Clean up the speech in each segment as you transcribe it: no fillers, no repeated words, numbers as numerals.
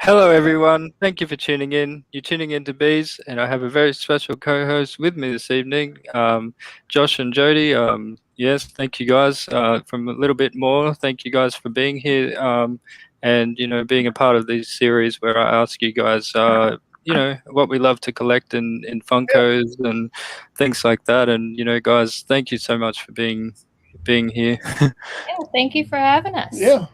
Hello, everyone. Thank you for tuning in. You're tuning in to Bees, and I have a very special co-host with me this evening, Josh and Jody. Yes, thank you guys from a little bit more. Thank you guys for being here and, being a part of these series where I ask you guys, what we love to collect in Funkos and things like that. And, guys, thank you so much for being here. Yeah, thank you for having us. Yeah.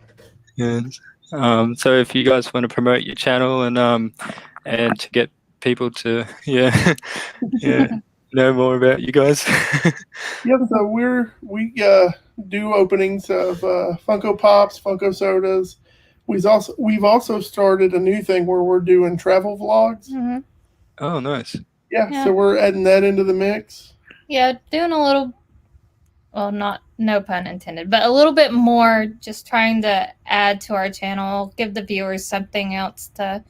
So if you guys want to promote your channel and to get people to know more about you guys. Yep. So we do openings of Funko Pops, Funko Sodas. We've also started a new thing where we're doing travel vlogs. Mm-hmm. Oh, nice. Yeah. So we're adding that into the mix. Yeah, doing a little. Well, no pun intended, but a little bit more, just trying to add to our channel, give the viewers something else to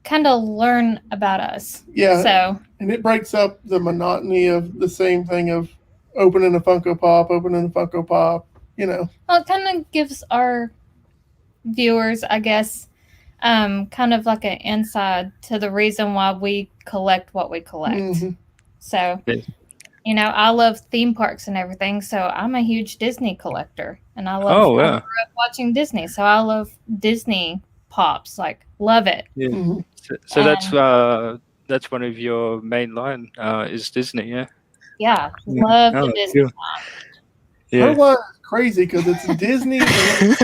kind of learn about us. Yeah. And it breaks up the monotony of the same thing of opening a Funko Pop. Well, it kind of gives our viewers, I guess, kind of like an insight to the reason why we collect what we collect. Mm-hmm. So... I love theme parks and everything, so I'm a huge Disney collector, and I love I grew up watching Disney, so I love Disney Pops, love it. Yeah. Mm-hmm. So that's one of your main line is Disney, yeah. Yeah, love the Disney Pops. Yeah. Her line is crazy because it's Disney and it's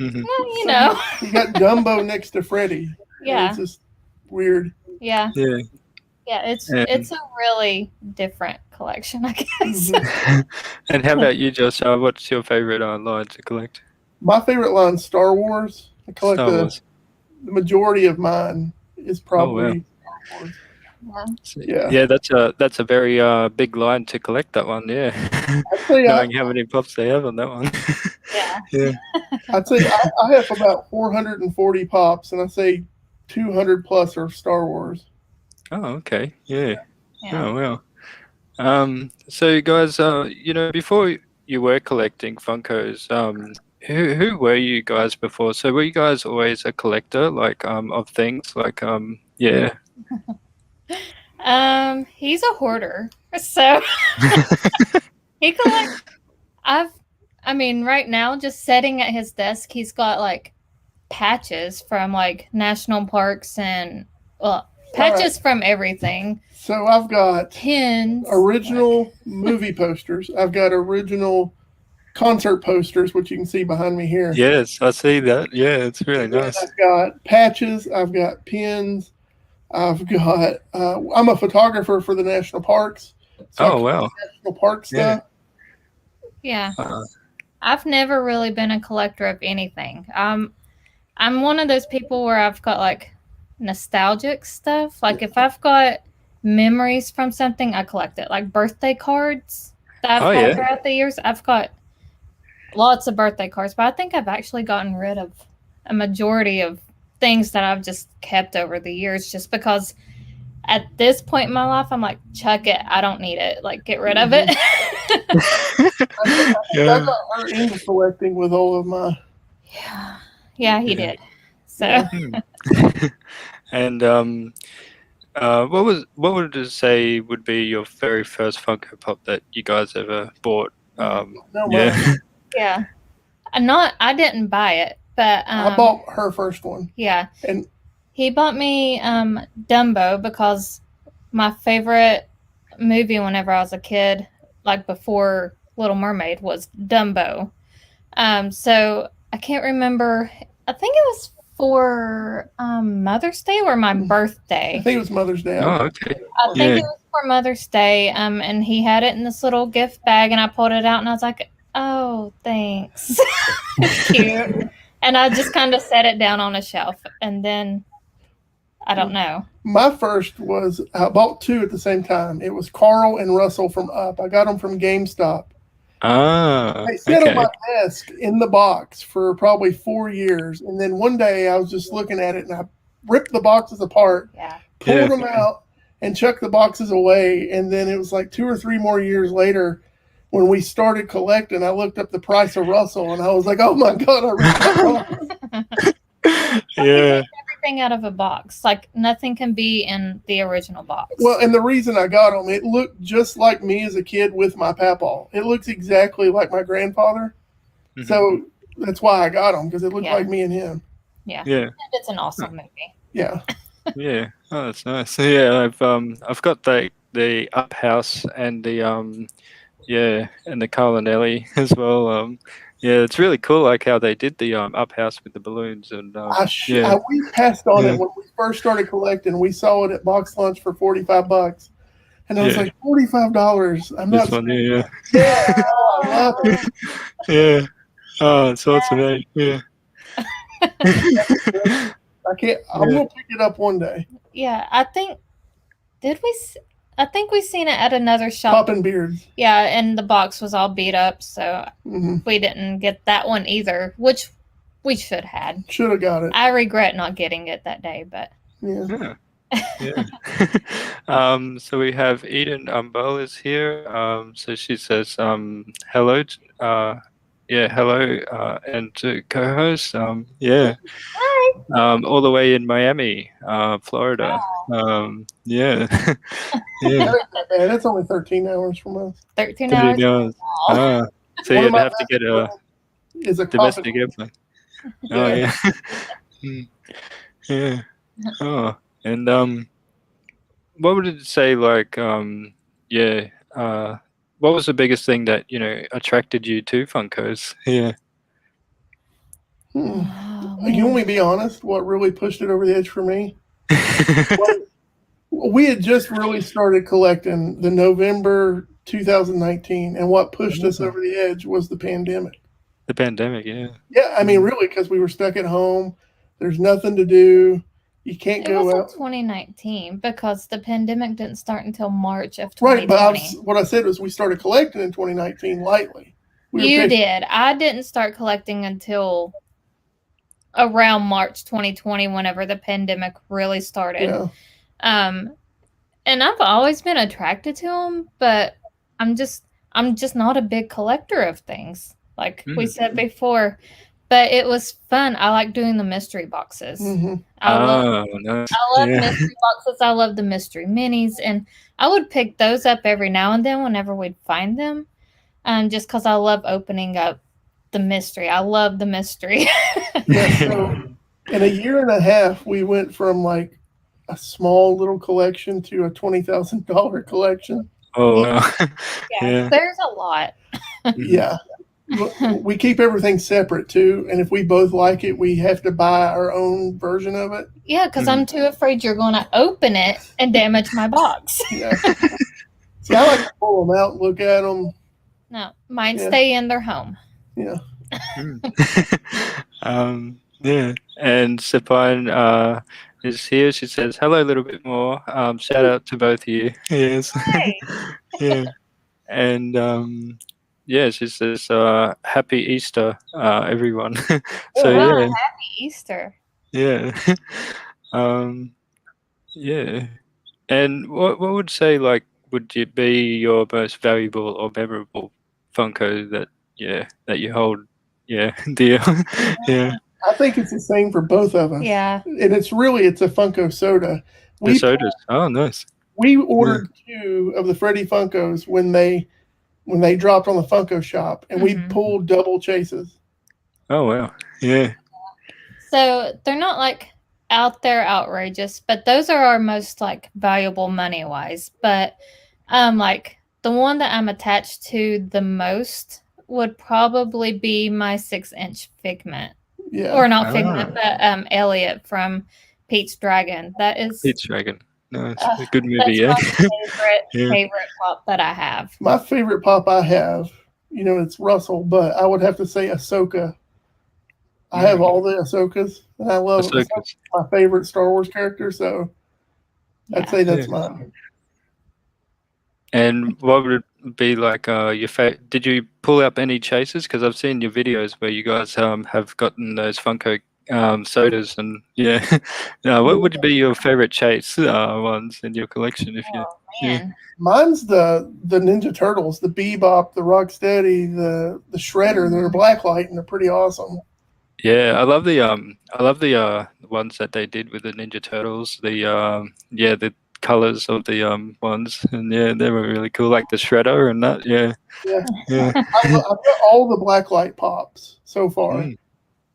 mm-hmm. Well, you got Dumbo next to Freddy. Yeah, it's just weird. Yeah. Yeah, it's a really different collection, I guess. And how about you, Josh? What's your favorite line to collect? My favorite line is Star Wars. I collect the majority of mine is probably Star Wars. Yeah, that's a very big line to collect, that one. Yeah, knowing how many pops they have on that one. Yeah. I'd say I have about 440 pops, and I say 200 plus are Star Wars. Oh, okay. Yeah. Oh, wow. So guys, before you were collecting Funkos, who were you guys before? So were you guys always a collector, of things? Yeah. He's a hoarder. So he collects right now, just sitting at his desk, he's got patches from national parks and patches from everything. So I've got pins, original movie posters. I've got original concert posters, which you can see behind me here. Yes, I see that. Yeah, it's really nice. I've got patches. I've got pins. I've got. I'm a photographer for the national parks. So wow! National park stuff. Yeah. I've never really been a collector of anything. I'm one of those people where I've got nostalgic stuff. If I've got memories from something, I collect it. Birthday cards that I've had throughout the years. I've got lots of birthday cards, but I think I've actually gotten rid of a majority of things that I've just kept over the years, just because at this point in my life, I'm chuck it. I don't need it. Get rid of it. I got her into collecting with all of my. Yeah, he did. So. And what would you say would be your very first Funko Pop that you guys ever bought? Yeah. I didn't buy it, but I bought her first one. Yeah. And he bought me Dumbo because my favorite movie whenever I was a kid, before Little Mermaid, was Dumbo. So I can't remember. I think it was for Mother's Day or my birthday. I think it was Mother's Day. Oh, okay. I think it was for Mother's Day. And he had it in this little gift bag, and I pulled it out, and I was like, "Oh, thanks." It's cute. And I just kind of set it down on a shelf, and then I don't know. My first was I bought two at the same time. It was Carl and Russell from Up. I got them from GameStop. They sat on my desk in the box for probably 4 years, and then one day I was just looking at it, and I ripped the boxes apart, pulled them out, and chucked the boxes away. And then it was 2 or 3 more years later when we started collecting. I looked up the price of Russell, and I was like, "Oh my god, I ripped that box." Yeah. Everything out of a box. Like nothing can be in the original box. Well, and the reason I got them, it looked just like me as a kid with my papaw. It looks exactly like my grandfather. Mhm. So that's why I got them, because it looked Yeah. like me and him. Yeah. Yeah. And it's an awesome movie. Yeah. Yeah. Oh, that's nice. Yeah, I've got the Up House and the and the Carl and Ellie as well. Yeah, it's really cool, like how they did the Up House with the balloons and We passed on it when we first started collecting. We saw it at Box Lunch for $45, and I was like, $45. I'm this not. one, yeah. Oh, I love it. Yeah. Oh, it's awesome. Eh? Yeah. I can't. I'm gonna pick it up one day. Yeah, I think we seen it at another shop. Poppin' Beards. Yeah, and the box was all beat up, so we didn't get that one either, which we should have. Should have got it. I regret not getting it that day, but yeah. So we have Eden is here. So she says hello. Hello, and to co-host. Hi. All the way in Miami, Florida. Wow. Yeah. That's only 13 hours from us. 13 hours. So you'd have to get a domestic airplane. Oh yeah. Yeah. Oh, and what would it say? Like, what was the biggest thing that attracted you to Funkos? Yeah. You want me to be honest? What really pushed it over the edge for me? We had just really started collecting the November 2019, and what pushed us over the edge was the pandemic. The pandemic, yeah. Yeah, I mean, really, because we were stuck at home. There's nothing to do. You can't go out. It was 2019 because the pandemic didn't start until March of 2020. Right, but what I said was we started collecting in 2019 lightly. You did. I didn't start collecting until around March 2020, whenever the pandemic really started. Yeah. And I've always been attracted to them, but I'm just not a big collector of things, like we said before. But it was fun. I like doing the mystery boxes. I love mystery boxes. I love the mystery minis, and I would pick those up every now and then whenever we'd find them, just because I love opening up the mystery. I love the mystery. So in a year and a half, we went from like a small little collection to a $20,000 collection. Oh, wow. Yeah, there's a lot. Yeah. We keep everything separate too, and if we both like it, we have to buy our own version of it. Yeah, because I'm too afraid you're going to open it and damage my box. Yeah. See, I like to pull them out, look at them. No, mine stay in their home. Yeah. Yeah, and Sapine is here. She says hello a little bit more. Shout out to both of you. Yes. Hey. Yeah, and she says happy Easter, everyone. Happy Easter. Yeah. Yeah. And what would say, like, would it be your most valuable or memorable Funko that you hold dear? Yeah. I think it's the same for both of us. Yeah. And it's a Funko soda. The sodas. Oh, nice. We ordered 2 of the Freddy Funkos when they dropped on the Funko shop, and we pulled double chases. Oh, wow. Yeah. So they're not like out there outrageous, but those are our most like valuable money wise. But like the one that I'm attached to the most would probably be my 6-inch Figment. Yeah. Or not Figment, but Elliot from Pete's Dragon. That is Pete's Dragon. No, it's a good movie, yeah. That's my favorite pop that I have. My favorite pop I have, it's Russell, but I would have to say Ahsoka. I have all the Ahsokas, and I love Ahsoka's my favorite Star Wars character, so I'd say that's mine. And what would it be like your favorite? Did you pull up any chases? Because I've seen your videos where you guys have gotten those Funko sodas, and what would be your favorite chase ones in your collection? If Mine's the Ninja Turtles, the Bebop, the Rocksteady, the Shredder. They're blacklight and they're pretty awesome. Yeah, I love the ones that they did with the Ninja Turtles. The colors of the ones, and yeah, they were really cool, like the Shredder and that. Yeah, Yeah, yeah, I've got all the blacklight pops so far, mm,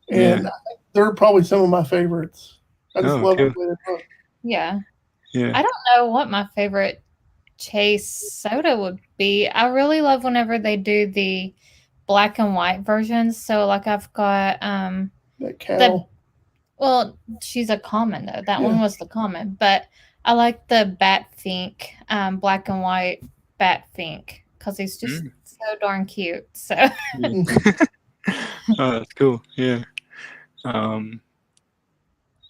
yeah. and I think they're probably some of my favorites. I just Oh, love the cool. way they look. Yeah. Yeah. I don't know what my favorite Chase soda would be. I really love whenever they do the black and white versions. So like I've got That the cow. well, she's a common though. That one Yeah. was the common, but I like the Bat Fink, black and white Bat Fink because he's just Mm, so darn cute. So yeah. Mhm. Oh, that's cool. Yeah. Um,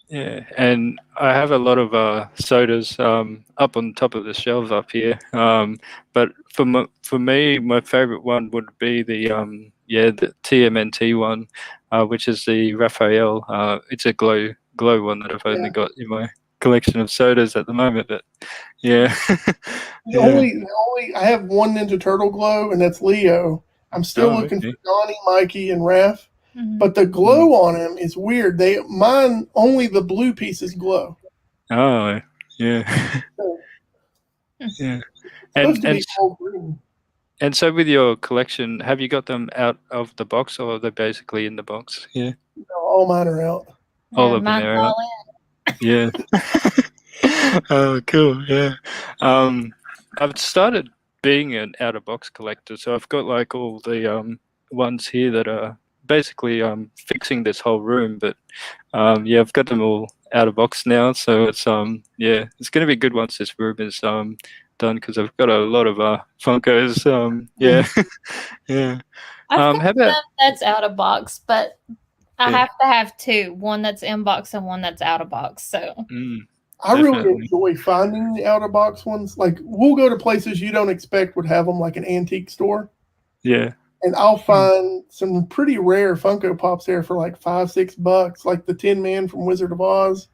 Yeah, and I have a lot of sodas up on top of the shelves up here. But for me, my favorite one would be the TMNT one, which is the Raphael. It's a glow one that I've only Yeah. got in my collection of sodas at the moment. But yeah, The yeah. only, the only, I have one Ninja Turtle glow, and that's Leo. I'm still Oh, looking for okay. Donnie, Mikey, and Raph, Mhm. but the glow on him is weird. Mine only the blue pieces glow. Oh, yeah, So yeah. it's supposed to be And all green. And so with your collection, have you got them out of the box or are they basically in the box? Yeah. No, all mine are out. All yeah, of them mine's are out. all Yeah. Oh, cool. Yeah. I've started being an out of box collector, so I've got like all the ones here that are basically fixing this whole room, but yeah, I've got them all out of box now, so yeah, it's going to be good once this room is done because I've got a lot of Funkos. Yeah. Yeah. I've got How about some that's out of box, but I yeah? have to have two, one that's in box and one that's out of box. So Mm, I really definitely. enjoy finding the out of box ones. Like we'll go to places you don't expect would have them, like an antique store, Yeah. and I'll Mm, find some pretty rare Funko Pops there for like $5-6, like the Tin Man from Wizard of Oz,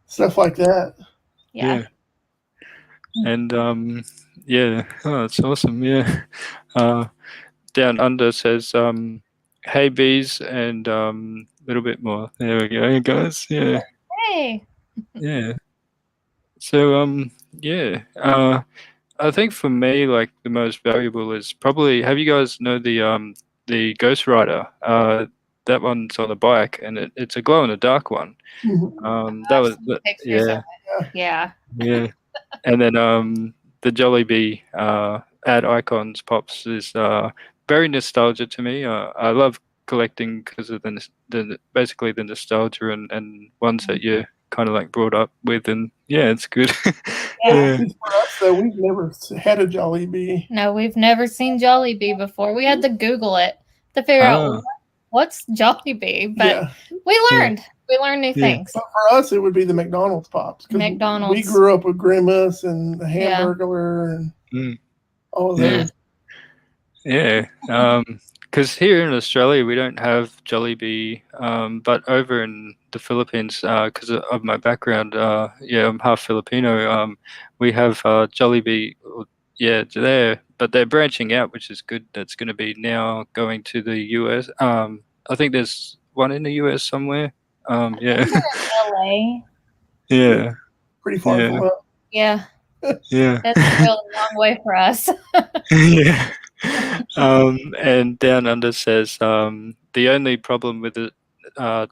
stuff like that. yeah. yeah. And yeah. Oh, that's awesome. Yeah. Uh, Down Under says hey bees and little bit more. There we go, guys. Yeah. Hey. Yeah. So yeah. I think for me, like the most valuable is probably. Have you guys know the Ghost Rider? That one's on the bike, and it's a glow in the dark one. Mhm. That I've was seen pictures of yeah, it. Yeah. yeah. And then the Jollibee ad icons pops is very nostalgic to me. I love collecting because of the basically the nostalgia and ones that you kind of like brought up with, and yeah, it's good. Yeah. Yeah. See, for us though, we've never had a Jollibee. No, we've never seen Jollibee before. We had to Google it to figure out Ah, what's Jollibee, but Yeah, we yeah, learned. We learned new yeah. things. but for us, it would be the McDonald's Pops because we McDonald's. grew up with Grimace and the Yeah. Hamburglar and Mm, all of yeah. those. Yeah, because here in Australia we don't have Jollibee, but over in the Philippines, because of my background, yeah, I'm half Filipino. We have Jollibee, yeah, there, but they're branching out, which is good. That's going to be now going to the US. I think there's one in the US somewhere. Yeah, LA. yeah, Pretty far yeah, from us. Yeah. yeah. That's a really long way for us. Yeah. And Down Under says the only problem with the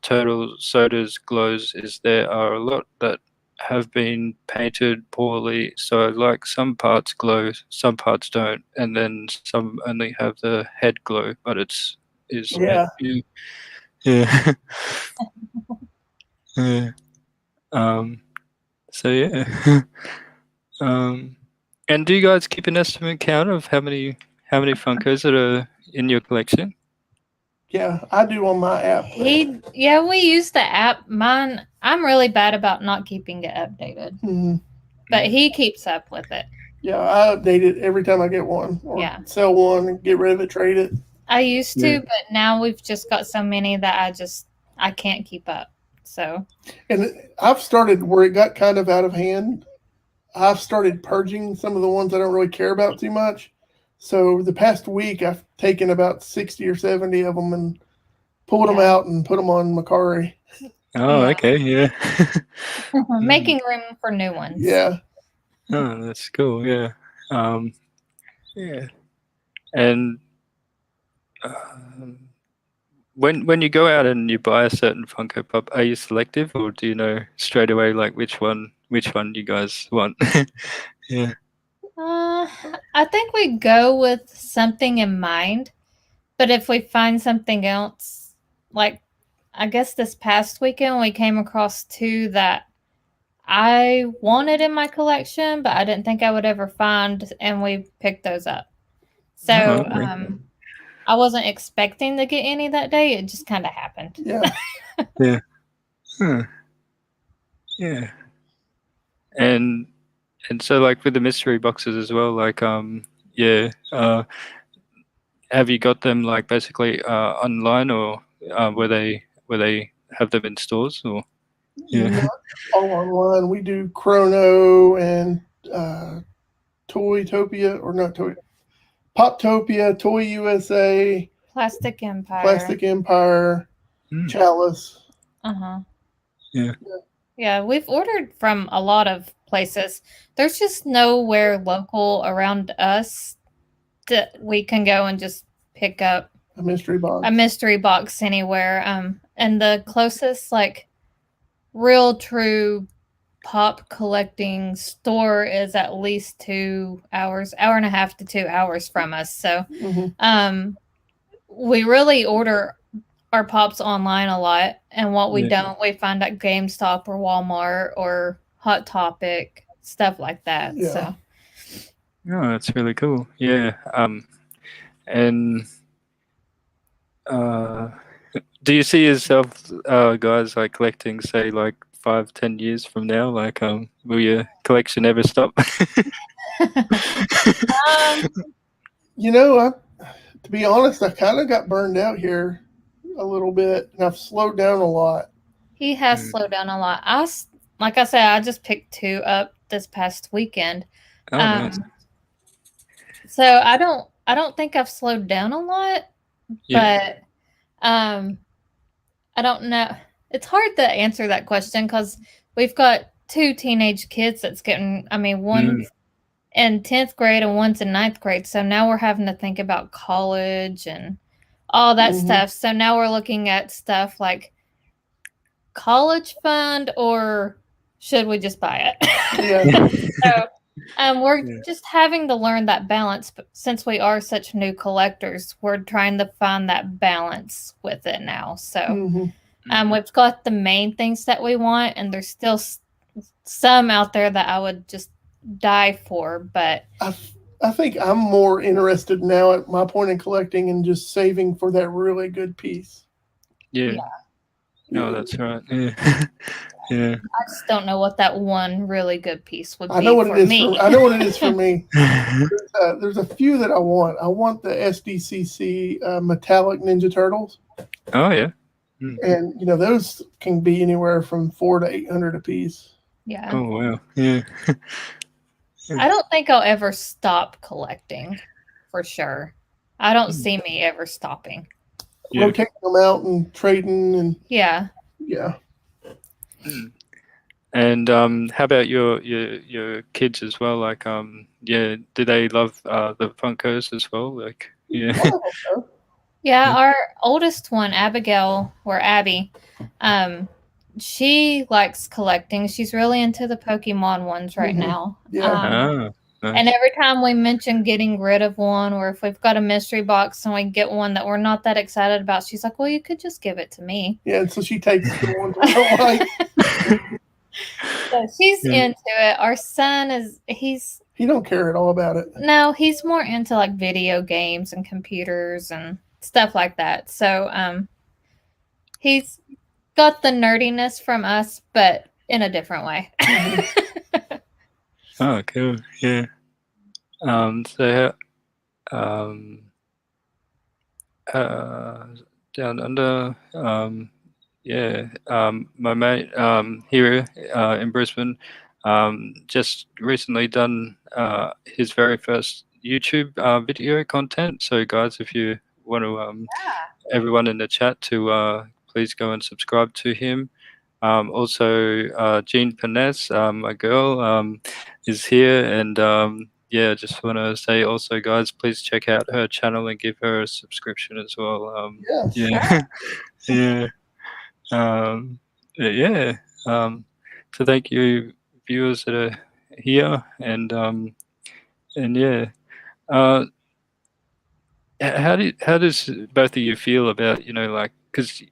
turtle sodas glows is there are a lot that have been painted poorly. So like some parts glow, some parts don't, and then some only have the head glow, but it's is Yeah, yeah. Yeah. Yeah. Um, so yeah. Um, and do you guys keep an estimate count of how many Funkos that are in your collection? yeah, I do on my app. Yeah, we use the app. Mine, I'm really bad about not keeping it updated, Mhm. but he keeps up with it. Yeah, I update it every time I get one, or Yeah. sell one and get rid of it, trade it. I used to, Yeah. but now we've just got so many that I can't keep up. So And I've started where it got kind of out of hand. I've started purging some of the ones I don't really care about too much. So the past week, I've taken about 60 or 70 of them and pulled them out and put them on Macari. Oh, okay, yeah. Making room for new ones. Yeah. Oh, that's cool. Yeah. Yeah. And when you go out and you buy a certain Funko Pop, are you selective, or do you know straight away like which one you guys want? Yeah. I think we go with something in mind, but if we find something else, like I guess this past weekend we came across two that I wanted in my collection, but I didn't think I would ever find, and we picked those up. So okay. I wasn't expecting to get any that day. It just kind of happened. Yeah. Yeah. Huh. Yeah. And so like with the mystery boxes as well, like yeah, have you got them like basically online, or where they have them in stores, or Not all online. We do Chrono and Toytopia, or not Toy, Poptopia, Toy USA, Plastic Empire. Plastic Empire, Chalice. Yeah. Yeah, we've ordered from a lot of places. There's just nowhere local around us that we can go and just pick up a mystery box anywhere. And the closest like real true pop collecting store is at least 2 hours, hour and a half to 2 hours from us. So we really order our pops online a lot, and what we don't, we find at GameStop or Walmart or Hot Topic, stuff like that. Yeah. So oh, that's really cool. Yeah. And do you see yourself guys like collecting, say, like 5-10 years from now? Like will your collection ever stop? You know, to be honest, I kind of got burned out here a little bit, and I've slowed down a lot. He has slowed down a lot. Like I said, I just picked 2 up this past weekend. Oh, nice. So I don't think I've slowed down a lot, but I don't know. It's hard to answer that question because we've got 2 teenage kids that's getting, I mean, one's in 10th grade and one's in 9th grade. So now we're having to think about college and all that stuff. So now we're looking at stuff like college fund, or should we just buy it? So we're just having to learn that balance. But since we are such new collectors, we're trying to find that balance with it now. So we've got the main things that we want, and there's still some out there that I would just die for. But I think I'm more interested now at my point in collecting and just saving for that really good piece. Yeah. No, that's right. Yeah. Yeah. I just don't know what that one really good piece would be. I know what for it is. me. I know what it is for me. There's a few that I want. I want the SDCC metallic Ninja Turtles. Oh yeah. And you know, those can be anywhere from $400 to $800 a piece. Yeah. Oh wow. Yeah. I don't think I'll ever stop collecting, for sure. I don't see me ever stopping. Rotating them out and trading and yeah. And how about your kids as well? Like do they love the Funkos as well? Like Yeah, our oldest one, Abigail, or Abby, she likes collecting. She's really into the Pokemon ones right now. Nice. And every time we mention getting rid of one, or if we've got a mystery box and we get one that we're not that excited about, she's like, well, you could just give it to me. Yeah, and so she takes the ones we don't like. So she's into it. Our son he don't care at all about it. No, he's more into like video games and computers and stuff like that. So he's got the nerdiness from us, but in a different way. Oh, cool. Yeah. So down under, my mate here in Brisbane just recently done his very first YouTube video content. So guys, if you want to everyone in the chat to please go and subscribe to him. Also, Jean Paness, my girl, is here, and yeah, just want to say also, guys, please check out her channel and give her a subscription as well. Yes. Yeah, yeah. So thank you, viewers that are here, and yeah. How does both of you feel about, like, because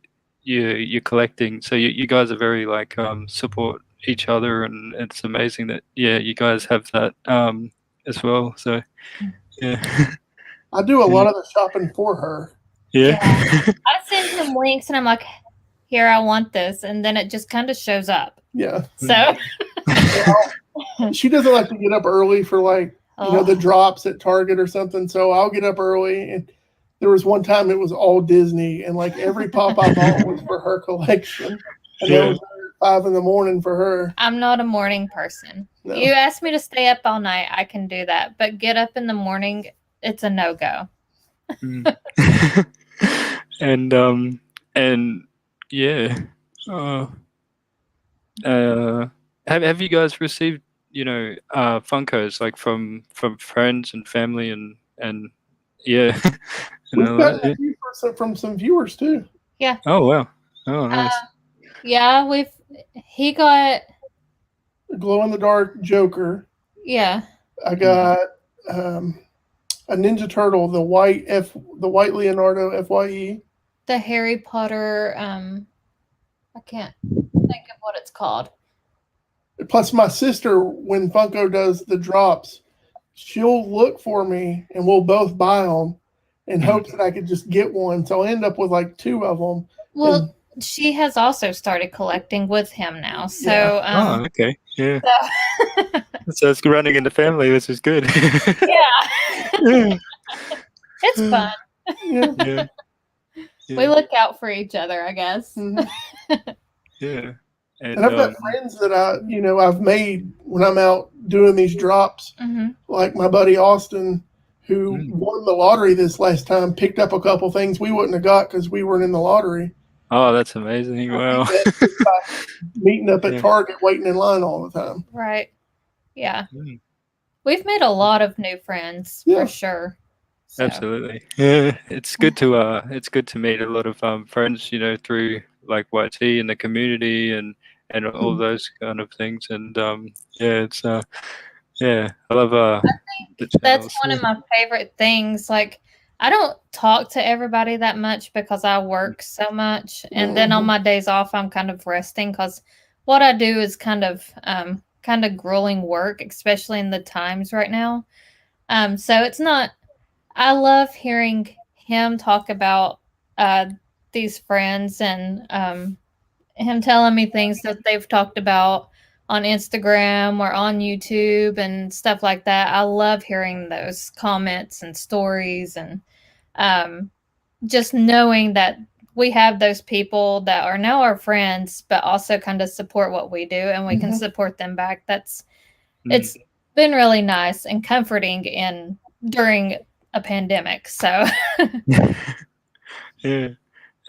you're collecting, so you guys are very like support each other, and it's amazing that you guys have that as well. So yeah. I do a lot of the shopping for her. Yeah. I send him links and I'm like, here, I want this, and then it just kind of shows up. Yeah. So she doesn't like to get up early for like the drops at Target or something. So I'll get up early, and there was one time it was all Disney, and like every pop I bought was for her collection, and that was at 5 a.m. for her. I'm not a morning person. No. You ask me to stay up all night, I can do that, but get up in the morning, it's a no-go. And yeah, have you guys received Funkos like from friends and family and yeah? We've gotten a few from some viewers too. Yeah. Oh wow. Oh nice. Yeah, he got a glow-in-the-dark Joker. Yeah. I got a Ninja Turtle, the white Leonardo FYE. The Harry Potter, I can't think of what it's called. Plus, my sister, when Funko does the drops, she'll look for me, and we'll both buy them, in hopes that I could just get one. So I end up with like 2 of them. Well, she has also started collecting with him now. So, oh, okay, yeah. So it's running in the family, which is good. Yeah. It's fun. Yeah. We look out for each other, I guess. Mm-hmm. Yeah. And I've got friends that I've made when I'm out doing these drops, like my buddy Austin, who won the lottery this last time, picked up a couple things we wouldn't have got because we weren't in the lottery. Oh, that's amazing. Wow. Meeting up at Target, waiting in line all the time. Right. Yeah. We've made a lot of new friends for sure. So. Absolutely. Yeah. It's good to meet a lot of friends, through like YT and the community and all those kind of things. And it's I love I think that's one of my favorite things. Like, I don't talk to everybody that much because I work so much, and then on my days off I'm kind of resting because what I do is kind of grueling work, especially in the times right now. So it's not. I love hearing him talk about these friends and him telling me things that they've talked about on Instagram or on YouTube and stuff like that. I love hearing those comments and stories and just knowing that we have those people that are now our friends, but also kind of support what we do and we can support them back. It's been really nice and comforting during a pandemic. So yeah.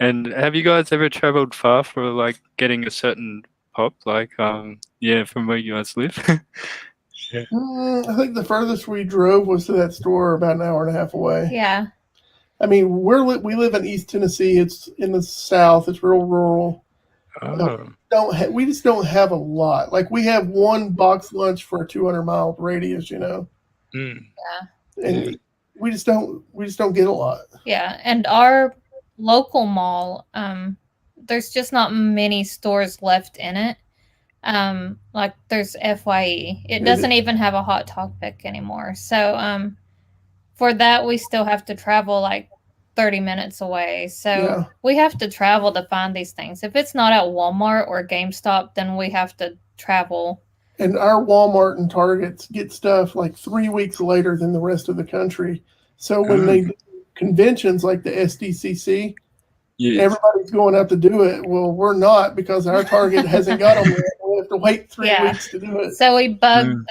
And have you guys ever traveled far for like getting a certain pop, like from where you guys live? I think the furthest we drove was to that store about an hour and a half away. Yeah. I mean, we live in East Tennessee. It's in the South. It's real rural. We just don't have a lot. Like, we have one box lunch for a 200-mile radius, Yeah. And we just don't get a lot. Yeah, and our local mall, there's just not many stores left in it. Like there's FYE. It doesn't even have a Hot Topic anymore. So for that we still have to travel like 30 minutes away. So we have to travel to find these things. If it's not at Walmart or GameStop, then we have to travel. And our Walmart and Targets get stuff like 3 weeks later than the rest of the country. So when they do conventions like the SDCC, everybody's going out to do it. Well, we're not because our Target hasn't got them yet. We have to wait 3 weeks to do it. So we bug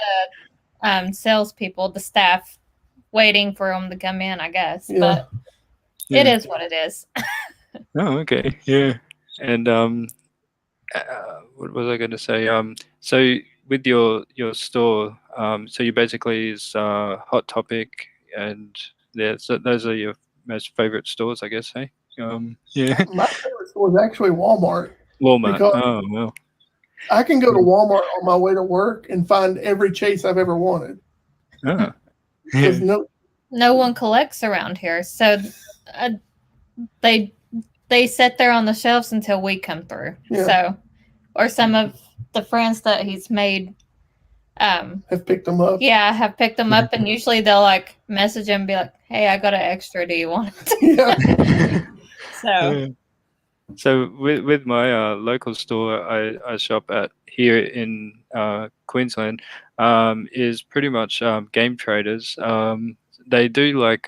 the salespeople, the staff, waiting for them to come in, I guess. But it is what it is. Oh, okay, yeah. And what was I going to say? So with your store, so you basically is Hot Topic, and yeah, so those are your most favorite stores, I guess. Hey, yeah. My favorite store is actually Walmart Walmart. because Oh well. I can go to Walmart on my way to work and find every chase I've ever wanted. Oh, Because yeah. No one collects around here, so uh, they sit there on the shelves until we come through. Yeah. So, or some of the friends that he's made, have picked them up. Yeah, have picked them up, and usually they'll like message him and be like, "Hey, I got an extra. Do you want it?" Yeah. So. So with my local store I shop at here in Queensland, is pretty much game traders. They do like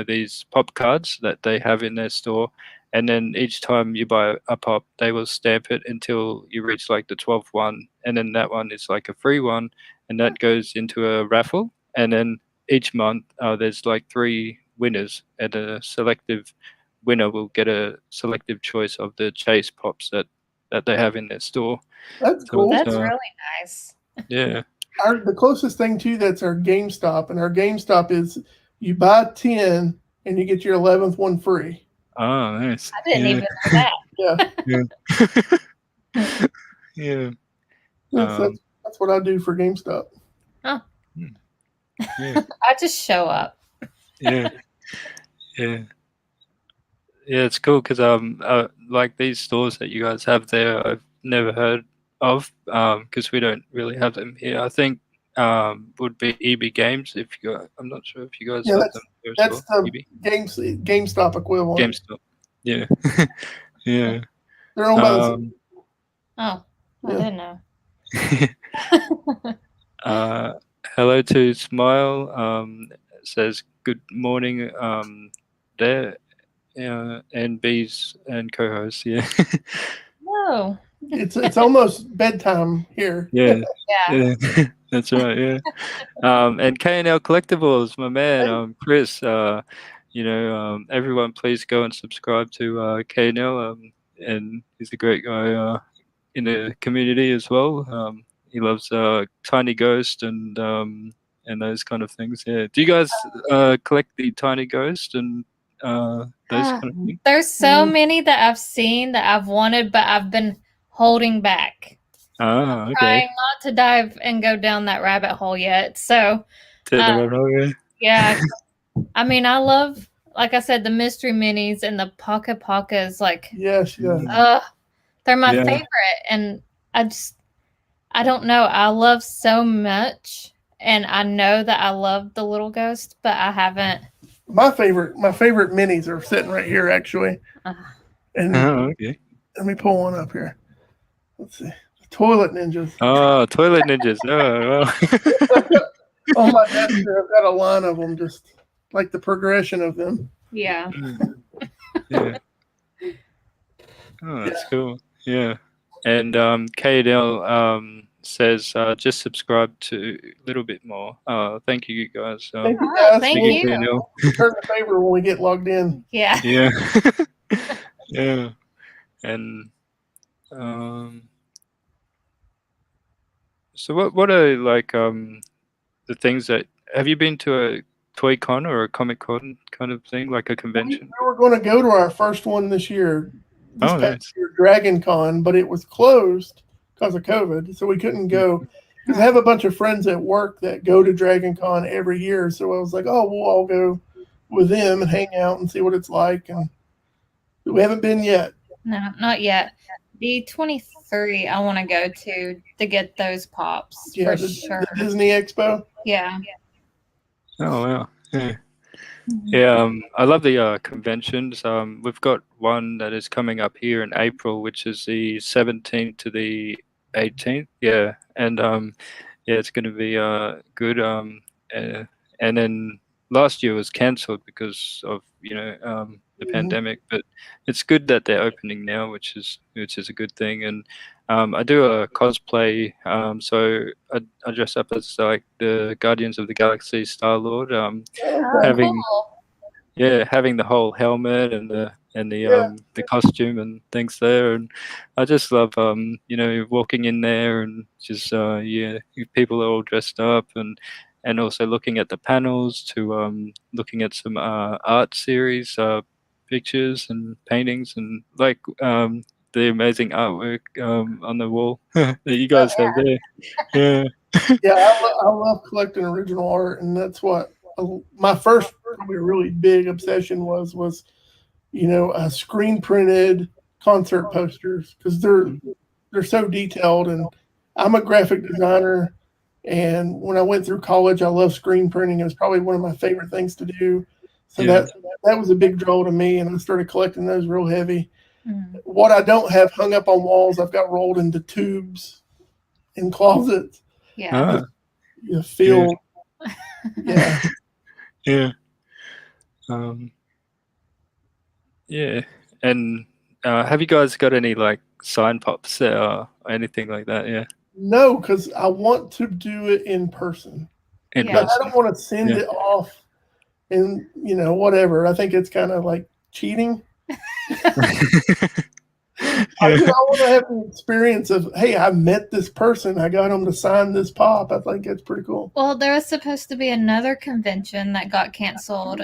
these pop cards that they have in their store, and then each time you buy a pop, they will stamp it until you reach like the 12th one, and then that one is like a free one, and that goes into a raffle, and then each month there's like 3 winners, and a selective winner will get a selective choice of the chase pops that they have in their store. That's So cool. That's really nice. Yeah. The closest thing to that's our GameStop, and our GameStop is you buy 10 and you get your 11th one free. Oh, nice. I didn't even know that. Yeah. Yeah. That's what I do for GameStop. Oh. Yeah. I just show up. Yeah. Yeah. Yeah, it's cool because like these stores that you guys have there, I've never heard of because we don't really have them here. I think would be EB Games if you got. I'm not sure if you guys have them there as That's well. the GameStop equivalent. GameStop. Yeah. Yeah. They're owned by the. Oh, I didn't know. Hello to Smile. Says good morning. There. And bees and co-hosts, yeah. Whoa. It's almost bedtime here. Yeah. Yeah. That's right, yeah. And K&L Collectibles, my man, Chris, everyone please go and subscribe to K&L, and he's a great guy in the community as well. He loves Tiny Ghost and those kind of things, yeah. Do you guys collect the Tiny Ghost and those kind of things? There's so many that I've seen that I've wanted, but I've been holding back. Oh, okay. Trying not to dive and go down that rabbit hole yet. So, yeah. I mean, I love, like I said, the mystery minis and the Paka Pakas. Like, yes, they're my favorite, and I don't know. I love so much, and I know that I love the little ghost, but I haven't. My favorite minis are sitting right here, actually. And okay. Let me pull one up here. Let's see. Toilet Ninjas. Oh, Toilet Ninjas. Oh, on my desk here, I've got a line of them, just like the progression of them. Yeah. Yeah. Oh, that's cool. Yeah. And KDL says just subscribe to a little bit more. Thank you guys. Thank you guys. Thank you. Return the favor when we get logged in. Yeah. Yeah. Yeah. And so what are like the things that have you been to a Toy Con or a Comic Con kind of thing, like a convention? We were going to go to our first one this year. This past nice. year, Dragon Con, but it was closed because of COVID, so we couldn't go. Because I have a bunch of friends at work that go to Dragon Con every year, so I was like, oh, we'll all go with them and hang out and see what it's like. And we haven't been yet. No, not yet. D23 I want to go to get those pops for sure. The Disney Expo? Yeah. Oh, wow. Yeah. Yeah, I love the conventions. We've got one that is coming up here in April, which is the 17th to the 18th. Yeah, and yeah, it's going to be good. And then last year was cancelled because of the pandemic, but it's good that they're opening now, which is a good thing. And I do a cosplay, so I dress up as like the Guardians of the Galaxy Star-Lord, having cool. having the whole helmet and the costume and things there, and I just love walking in there and just people are all dressed up and also looking at the panels to looking at some art series pictures and paintings and like the amazing artwork on the wall that you guys have there. Yeah. Yeah, I love collecting original art, and that's what my first probably really big obsession was screen printed concert posters, because they're so detailed, and I'm a graphic designer, and when I went through college, I loved screen printing. It was probably one of my favorite things to do. So that was a big draw to me, and I started collecting those real heavy. What I don't have hung up on walls, I've got rolled into tubes in closets. Yeah. You feel, yeah. Yeah. And have you guys got any like sign pops or anything like that? Yeah. No, because I want to do it in person. But I don't want to send it off and whatever. I think it's kind of like cheating. I want to have the experience of, hey, I met this person. I got them to sign this pop. I think that's pretty cool. Well, there was supposed to be another convention that got canceled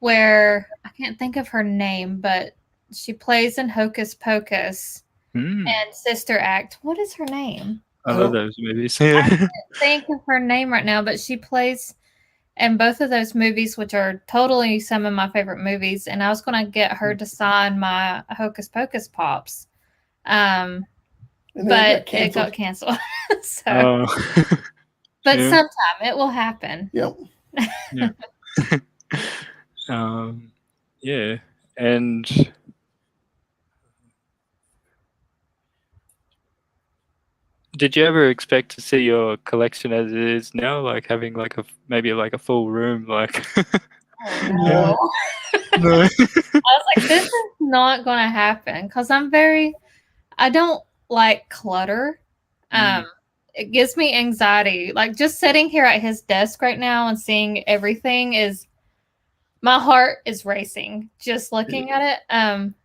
where I can't think of her name, but she plays in Hocus Pocus and Sister Act. What is her name? I love those movies. I can't think of her name right now, but she plays in both of those movies, which are totally some of my favorite movies. And I was going to get her to sign my Hocus Pocus pops. But it got canceled. So, but sometime it will happen. Yep. Yeah. And did you ever expect to see your collection as it is now, like having like maybe a full room, like? No. No. I was like, this is not going to happen because I don't like clutter. It gives me anxiety. Like just sitting here at his desk right now and seeing everything my heart is racing just looking at it.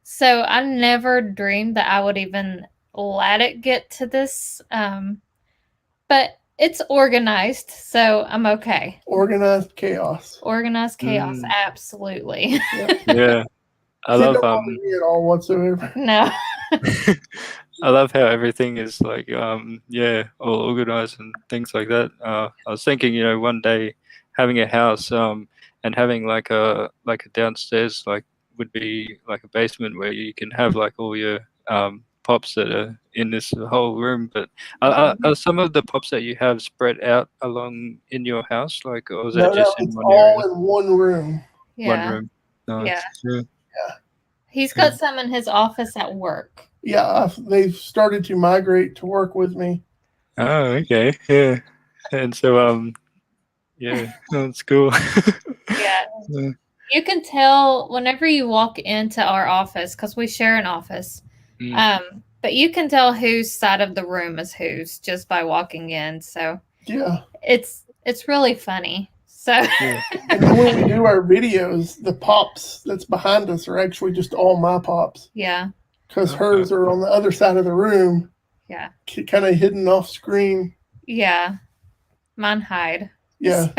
So I never dreamed that I would even let it get to this. But it's organized, so I'm okay. Organized chaos. Absolutely. Yeah. I love at all whatsoever. No. I love how everything is like all organized and things like that. I was thinking, one day having a house and having like a downstairs would be like a basement where you can have like all your pops that are in this whole room. But are some of the pops that you have spread out along in your house, or is that just in one area? All in one room. Yeah. One room. Nice. Yeah. He's got some in his office at work. Yeah, they've started to migrate to work with me. Oh, okay. Yeah. And so that's cool. Yeah. You can tell whenever you walk into our office, because we share an office. But you can tell whose side of the room is whose just by walking in. So it's really funny. So and then when we do our videos, the pops that's behind us are actually just all my pops. Yeah. Because hers are on the other side of the room. Yeah. Kind of hidden off screen. Yeah. Mine hide. Yeah.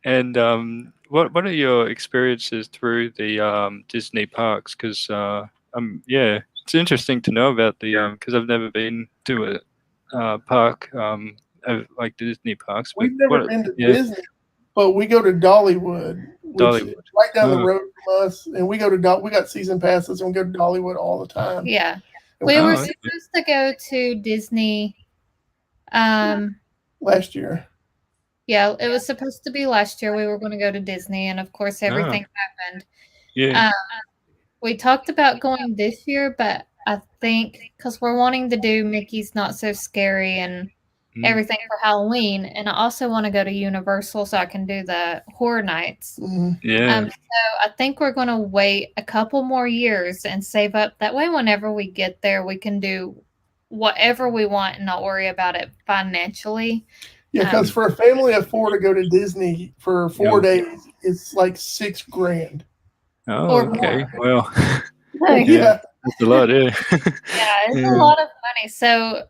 And what are your experiences through the Disney parks? Because it's interesting to know about the because I've never been to a park like Disney parks. We've never been to Disney, but we go to Dollywood, which is right down the road from us, and we go to we got season passes and we go to Dollywood all the time. Yeah, we were supposed to go to Disney last year. Yeah, it was supposed to be last year. We were going to go to Disney, and of course, everything happened. Yeah. We talked about going this year, but I think because we're wanting to do Mickey's Not So Scary and everything for Halloween, and I also want to go to Universal so I can do the horror nights. Yeah. So I think we're going to wait a couple more years and save up. That way, whenever we get there, we can do whatever we want and not worry about it financially. Yeah, because for a family of 4 to go to Disney for 4 days it's like $6,000. Oh, Or okay. more. Well, Yeah. that's a lot. Yeah. Yeah, it's Yeah. a lot of money. So,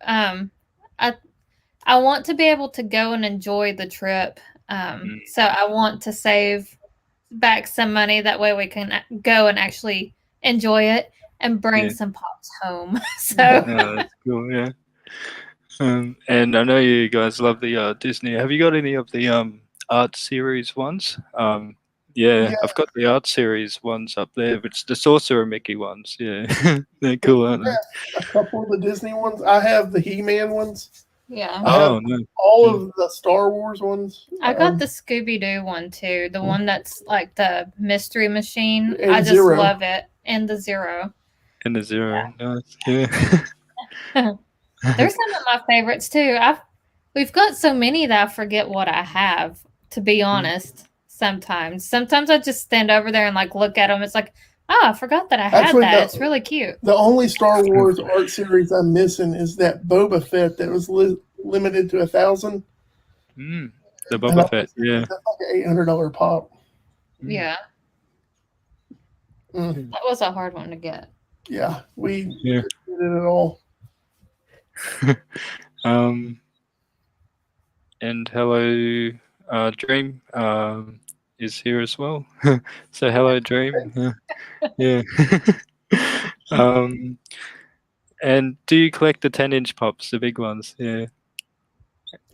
I want to be able to go and enjoy the trip. So I want to save back some money. That way we can go and actually enjoy it and bring Yeah. some pops home. So Oh, that's cool. Yeah. And I know you guys love the Disney. Have you got any of the art series ones? Yeah, Yeah. I've got the art series ones up there, which the Sorcerer Mickey ones. Yeah, they're cool, aren't they? A couple of the Disney ones. I have the He-Man ones. yeah, I have Oh no. all of the Star Wars ones. I got the Scooby Doo one too. The one that's like the mystery machine. And I just Zero. love it. And the Zero. And the Zero. Nice. Yeah. There's some of my favorites too. We've got so many that I forget what I have, to be honest. Sometimes I just stand over there and like look at them. It's like, oh, I forgot that I had Actually, that. It's really cute. The only Star Wars art series I'm missing is that Boba Fett that was limited to 1,000. The Boba Fett. Yeah. That's like an $800 pop. Yeah. Mm. That was a hard one to get. Yeah, we Yeah. did it all. And hello, Dream is here as well. So hello, Dream. Yeah. And do you collect the 10-inch pops, the big ones? Yeah.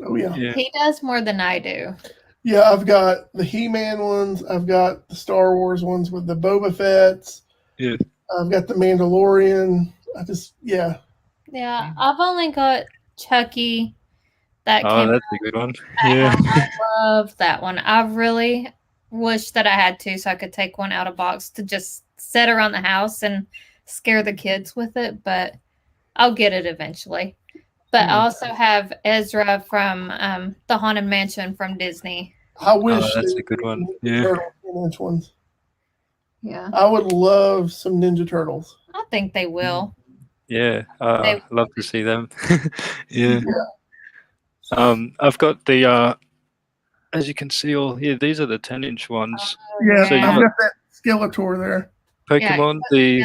Oh yeah. He does more than I do. Yeah, I've got the He-Man ones. I've got the Star Wars ones with the Boba Fett's. Yeah. I've got the Mandalorian. Yeah. Yeah, I've only got Chucky. That Oh, came that's a good one. Yeah. I love that one. I really wish that I had to, so I could take one out of box to just sit around the house and scare the kids with it, but I'll get it eventually. But I also have Ezra from the Haunted Mansion from Disney. I wish that's they a good one. would Yeah. Turtle 10-inch ones. Yeah. I would love some Ninja Turtles. I think they will. Yeah. They- love to see them. Yeah. I've got the as you can see all here, these are the 10-inch ones. Yeah, So you I've got- got that Skeletor there. Pokemon, the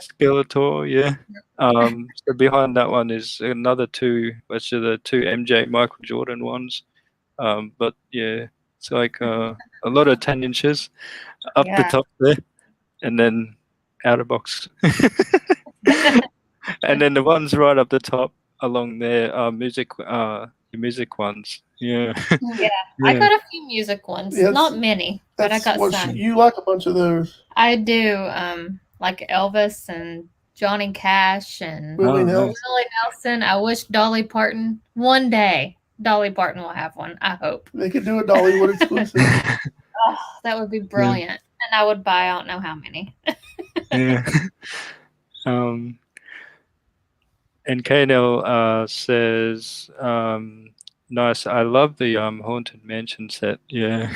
Skeletor, yeah. So behind that one is another two, which are the two MJ Michael Jordan ones. But yeah, it's like a lot of 10 inches up the top there, and then outer box. And then the ones right up the top along there are the music ones. Yeah. Yeah. I got a few music ones. Yes. Not many, but I got some. You like a bunch of those. I do. Like Elvis and Johnny Cash and Willie Nelson. Willie Nelson. I wish Dolly Parton, one day, Dolly Parton will have one. I hope. They could do a Dollywood exclusive. Oh, that would be brilliant. And I would buy, I don't know how many. Yeah. And KNL says, nice. I love the Haunted Mansion set. Yeah.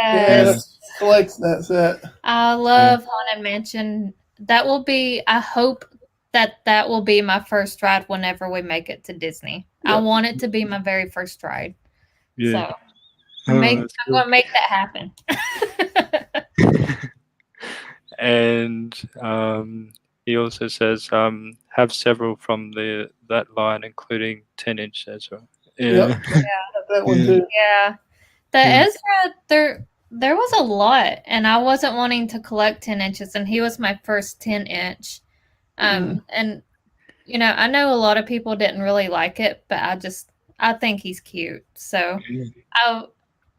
Yes. Flex that set. I love Haunted Mansion. That will be, I hope that will be my first ride whenever we make it to Disney. Yep. I want it to be my very first ride. Yeah. So I'm going to make that happen. And he also says, have several from that line, including 10-inch Ezra. Yeah. Yep. That one too. Yeah. The Ezra, there was a lot, and I wasn't wanting to collect 10 inches, and he was my first 10-inch. And, you know, I know a lot of people didn't really like it, but I think he's cute. So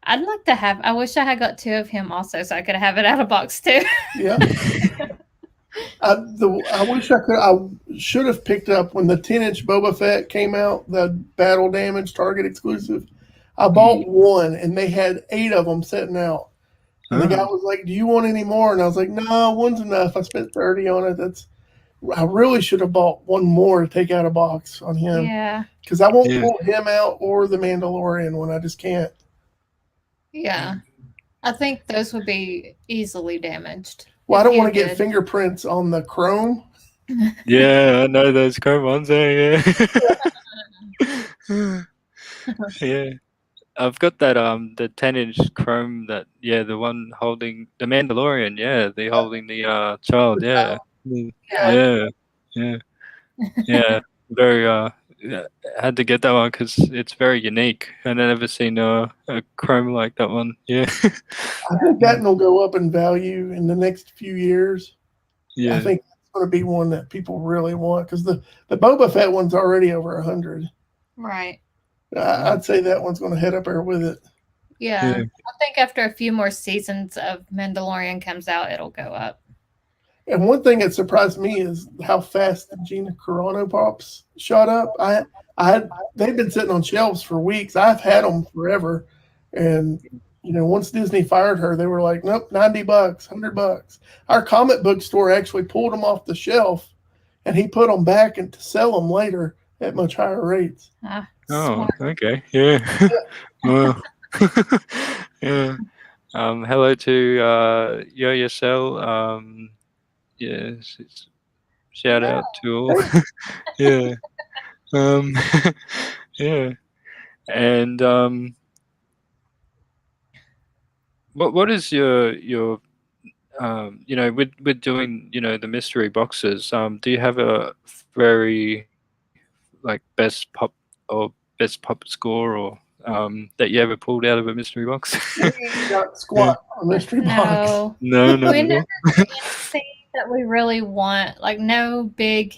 I'd like to have, I wish I had got two of him also, so I could have it out of box too. Yeah. I wish I should have picked up when the 10-inch Boba Fett came out, the Battle Damage Target exclusive. I bought one, and they had 8 of them sitting out. And the guy was like, "Do you want any more?" And I was like, "No, one's enough. I spent 30 on it. I really should have bought one more to take out of box on him. Yeah. Because I won't pull him out or the Mandalorian one. I just can't. Yeah. I think those would be easily damaged. Well, I don't want to get fingerprints on the chrome. Yeah, I know those chrome ones there. Yeah. Yeah. I've got that the 10-inch chrome that the one holding the Mandalorian, the holding the child, Yeah. yeah. Very yeah, had to get that one because it's very unique. I never seen a chrome like that one. Yeah, I think that one will go up in value in the next few years. I yeah. think it's going to be one that people really want because the Boba Fett one's already over 100. Right. I'd say that one's going to head up there with it. Yeah. I think after a few more seasons of Mandalorian comes out, it'll go up. And one thing that surprised me is how fast the Gina Carano pops shot up. They've been sitting on shelves for weeks. I've had them forever, and once Disney fired her, they were like, nope, $90, $100. Our comic book store actually pulled them off the shelf, and he put them back and to sell them later at much higher rates. Oh, Smart. okay, yeah. Well, yeah. Hello to Yo Cell. Yes, shout out to all. Yeah. Yeah. And what is your with doing the mystery boxes? Do you have a very like best pop score or that you ever pulled out of a mystery box? Got squat on mystery box. No, We never get anything that we really want. Like no big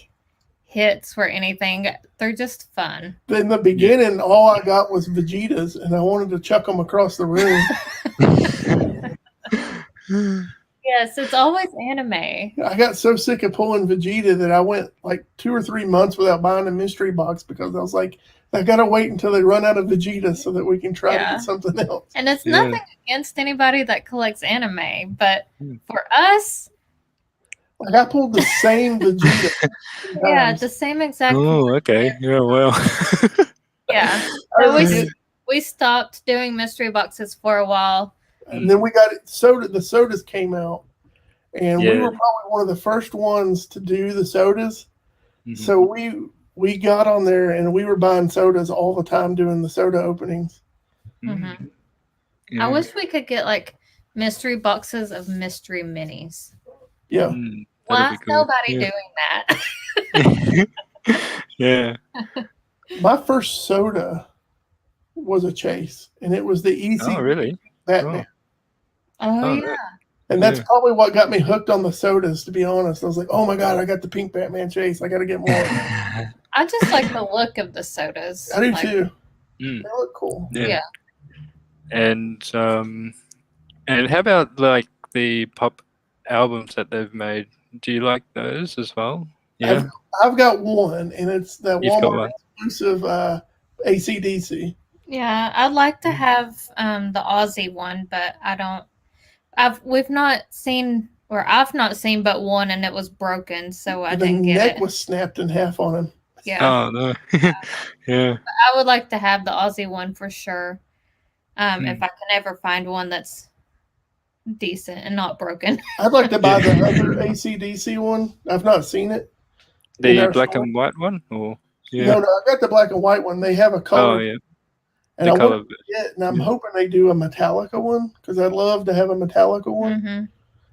hits or anything. They're just fun. In the beginning, all I got was Vegetas, and I wanted to chuck them across the room. Yes, it's always anime. I got so sick of pulling Vegeta that I went like 2 or 3 months without buying a mystery box because I was like, I gotta wait until they run out of Vegeta so that we can try to get something else. And it's nothing against anybody that collects anime, but for us, like I pulled the same Vegeta. Yeah, the same exact. Oh, okay. Yeah, well. Yeah. So we stopped doing mystery boxes for a while. And then we got it soda. The sodas came out, and we were probably one of the first ones to do the sodas. Mm-hmm. So we got on there, and we were buying sodas all the time, doing the soda openings. Mm-hmm. Yeah. I wish we could get like mystery boxes of mystery minis. Yeah. Why is nobody doing that? Yeah. My first soda was a Chase, and it was the Easy. Oh, really? Batman. Oh yeah. And that's probably what got me hooked on the sodas, to be honest. I was like, oh my God, I got the pink Batman Chase. I got to get more. I just like the look of the sodas. I do too. They look cool. Yeah. And how about like the pop albums that they've made? Do you like those as well? Yeah. I've got one, and it's that Walmart exclusive AC/DC. Yeah, I'd like to have the Aussie one, but I don't. I've not seen but one, and it was broken, so I didn't get it. The neck was snapped in half on him. Yeah. Oh no. Yeah. I would like to have the Aussie one for sure. If I can ever find one that's decent and not broken. I'd like to buy the other AC/DC one. I've not seen it. The black and white one, or no, I got the black and white one. They have a color. Oh yeah. And I'm hoping they do a Metallica one because I'd love to have a Metallica one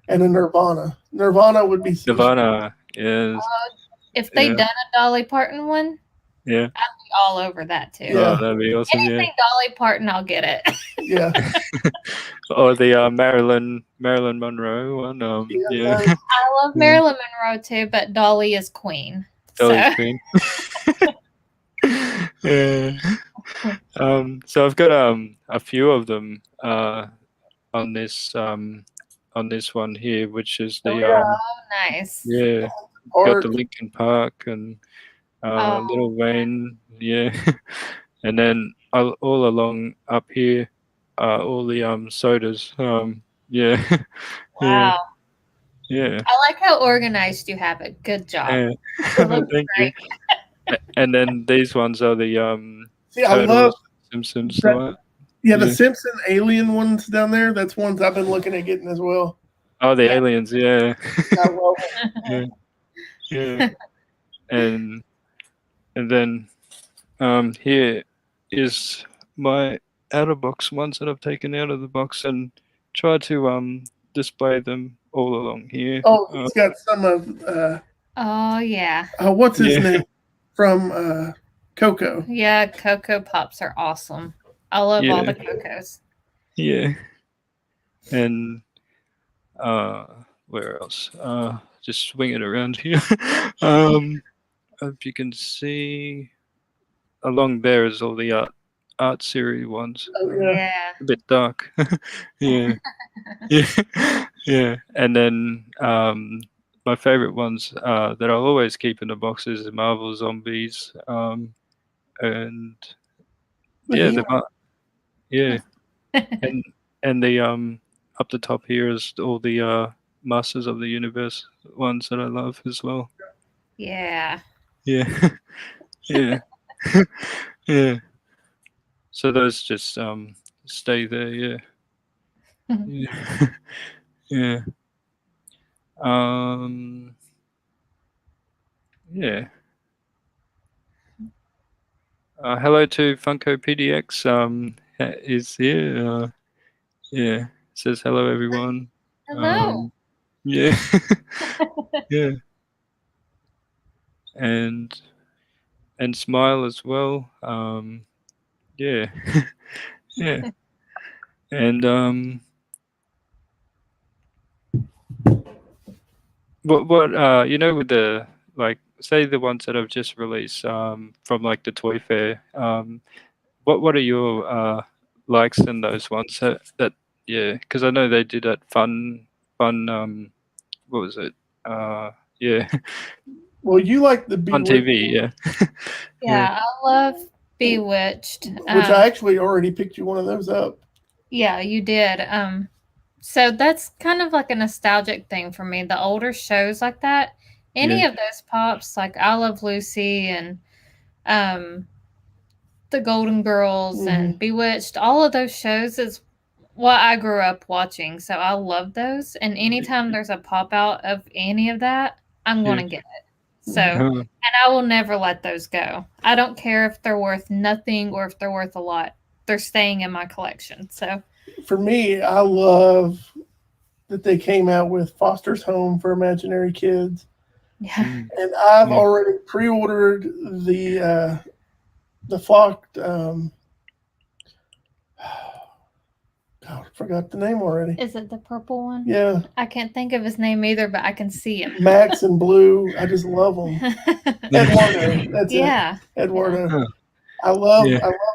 and a Nirvana. Nirvana would be Nirvana is. If they done a Dolly Parton one, I'd be all over that too. Yeah, that'd be awesome. Anything Dolly Parton, I'll get it. Yeah. Or the Marilyn Monroe one. I love Marilyn Monroe too, but Dolly is queen. Dolly's queen. Yeah. So I've got a few of them on this one here, which is the nice. Yeah. Got the Linkin Park and Lil Wayne, and then all along up here, all the sodas. Wow. Yeah. I like how organized you have it. Good job. Yeah. Thank you. And then these ones are the I love Simpsons. The Simpson alien ones down there. That's ones I've been looking at getting as well. Oh, the aliens, yeah. I love it. Yeah. And then here is my out of box ones that I've taken out of the box and tried to display them all along here. Oh, he's got some of. Oh yeah. What's his name from Coco? Yeah, Coco Pops are awesome. I love all the Cocos. Yeah. And where else? Just swing it around here. If you can see, along there is all the art series ones. Oh, yeah. A bit dark. Yeah. Yeah. And then my favorite ones that I'll always keep in the boxes are Marvel Zombies. And yeah, and the up the top here is all the Masters of the Universe ones that I love as well. Yeah. Yeah. Yeah. Yeah. So those just stay there, yeah. Yeah. Yeah. Yeah. Hello to Funko PDX. Is here. Yeah. Says hello everyone. Hello. Yeah. Yeah. And Smile as well. Yeah. Yeah. And what you know, with the, like, say the ones that I've just released from like the toy fair, what are your likes in those ones that yeah, because I know they did that fun what was it, yeah, Well, you like the on Bewitched, TV, yeah. Yeah, I love Bewitched. which I actually already picked you one of those up. Yeah, you did. So that's kind of like a nostalgic thing for me. The older shows like that, any of those pops, like I Love Lucy and The Golden Girls and Bewitched, all of those shows is what I grew up watching. So I love those. And anytime there's a pop out of any of that, I'm going to get it. So, and I will never let those go. I don't care if they're worth nothing or if they're worth a lot. They're staying in my collection. So for me, I love that they came out with Foster's Home for Imaginary Kids. Yeah. And I've already pre-ordered the flocked. God, I forgot the name already. Is it the purple one? Yeah. I can't think of his name either, but I can see him. Max and Blue. I just love them. Eduardo. That's it. Eduardo. Yeah. I love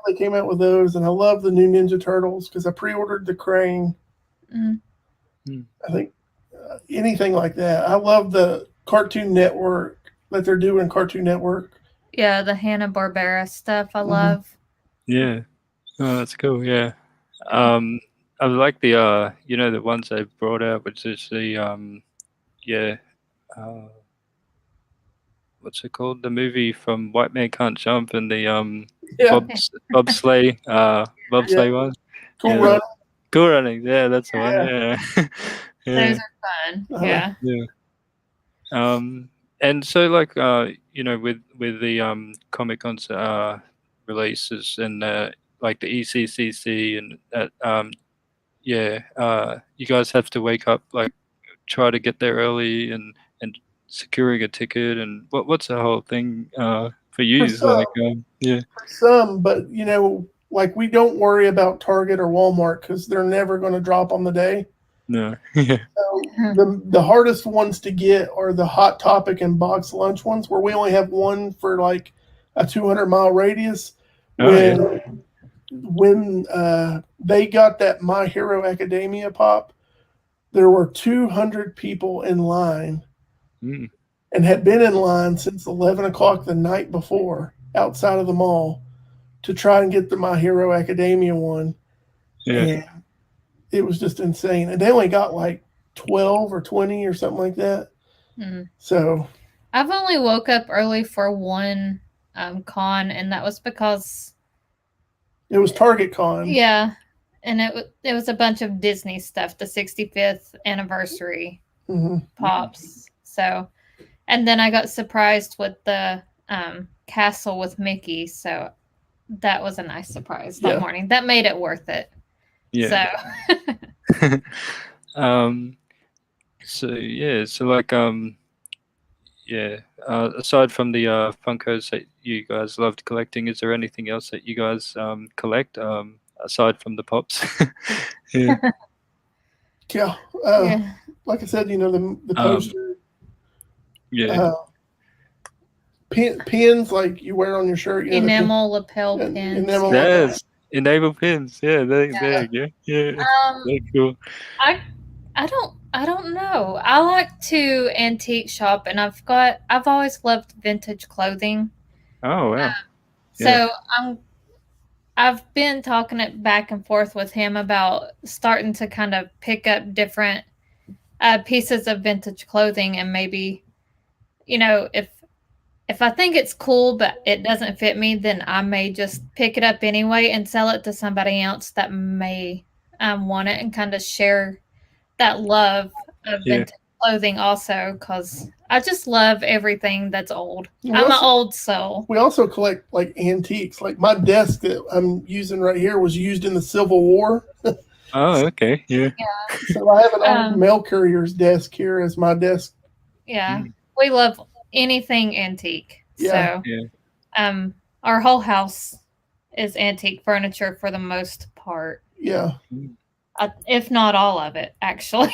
they came out with those, and I love the new Ninja Turtles because I pre-ordered the Crane. I think anything like that. I love the Cartoon Network that they're doing. Cartoon Network. Yeah, the Hanna-Barbera stuff I love. Yeah. Oh, that's cool. Yeah. I like the you know, the ones they brought out, which is the what's it called? The movie from White Man Can't Jump and the bobsleigh one. Cool Running. Cool Running. Yeah, that's the one. Yeah. Those are fun. Yeah. Yeah. And so, like, you know, with the Comic Con's releases and like the ECCC and that, you guys have to wake up, like, try to get there early and securing a ticket, and what's the whole thing for you? Like, for some, but you know, like, we don't worry about Target or Walmart because they're never going to drop on the day. No. So the hardest ones to get are the Hot Topic and Box Lunch ones, where we only have one for like a 200-mile radius. When they got that My Hero Academia pop, there were 200 people in line and had been in line since 11 o'clock the night before outside of the mall to try and get the My Hero Academia one. And it was just insane. And they only got like 12 or 20 or something like that. So I've only woke up early for one con, and that was because it was Target Con. Yeah. And it was a bunch of Disney stuff, the 65th anniversary pops. So, and then I got surprised with the castle with Mickey. So that was a nice surprise that morning. That made it worth it. Yeah. So. Aside from the Funkos that you guys loved collecting, is there anything else that you guys collect aside from the pops? Yeah. Like I said, the poster. Pins like you wear on your shirt. Enamel lapel pins. Yes, enamel pins. Yeah, there you go. Yeah, very cool. I don't know. I like to antique shop, and I've always loved vintage clothing. Oh wow! So I've been talking it back and forth with him about starting to kind of pick up different pieces of vintage clothing, and maybe, if I think it's cool but it doesn't fit me, then I may just pick it up anyway and sell it to somebody else that may want it, and kind of share that love of vintage clothing also, because I just love everything that's old. I'm an old soul. We also collect like antiques. Like my desk that I'm using right here was used in the Civil War. Oh, okay. Yeah. So I have an old mail courier's desk here as my desk. Yeah. We love anything antique. Yeah. So our whole house is antique furniture for the most part. Yeah. If not all of it, actually.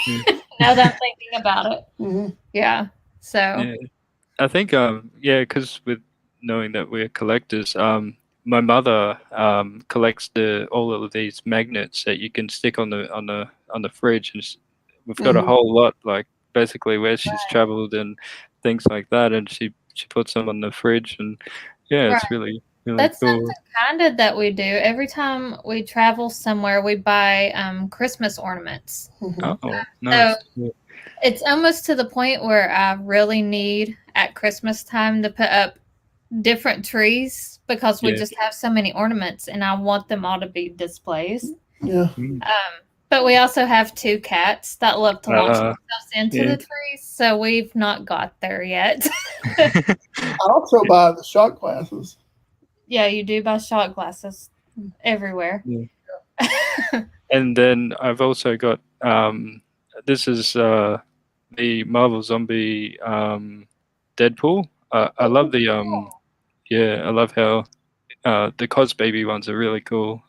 Now that I'm thinking about it. Mm-hmm. Yeah. So I think because with knowing that we're collectors, my mother collects all of these magnets that you can stick on the fridge, and we've got a whole lot, like basically where she's traveled and things like that, and she puts them on the fridge, and it's really that's cool. something kind of that we do every time we travel somewhere. We buy Christmas ornaments. Oh, nice. So it's almost to the point where I really need at Christmas time to put up different trees, because we just have so many ornaments, and I want them all to be displays. Yeah. But we also have 2 cats that love to launch themselves into the trees, so we've not got there yet. I also buy the shot glasses. Yeah, you do buy shot glasses everywhere. Yeah. And then I've also got this is the Marvel Zombie Deadpool. I love the I love how the Cos Baby ones are really cool.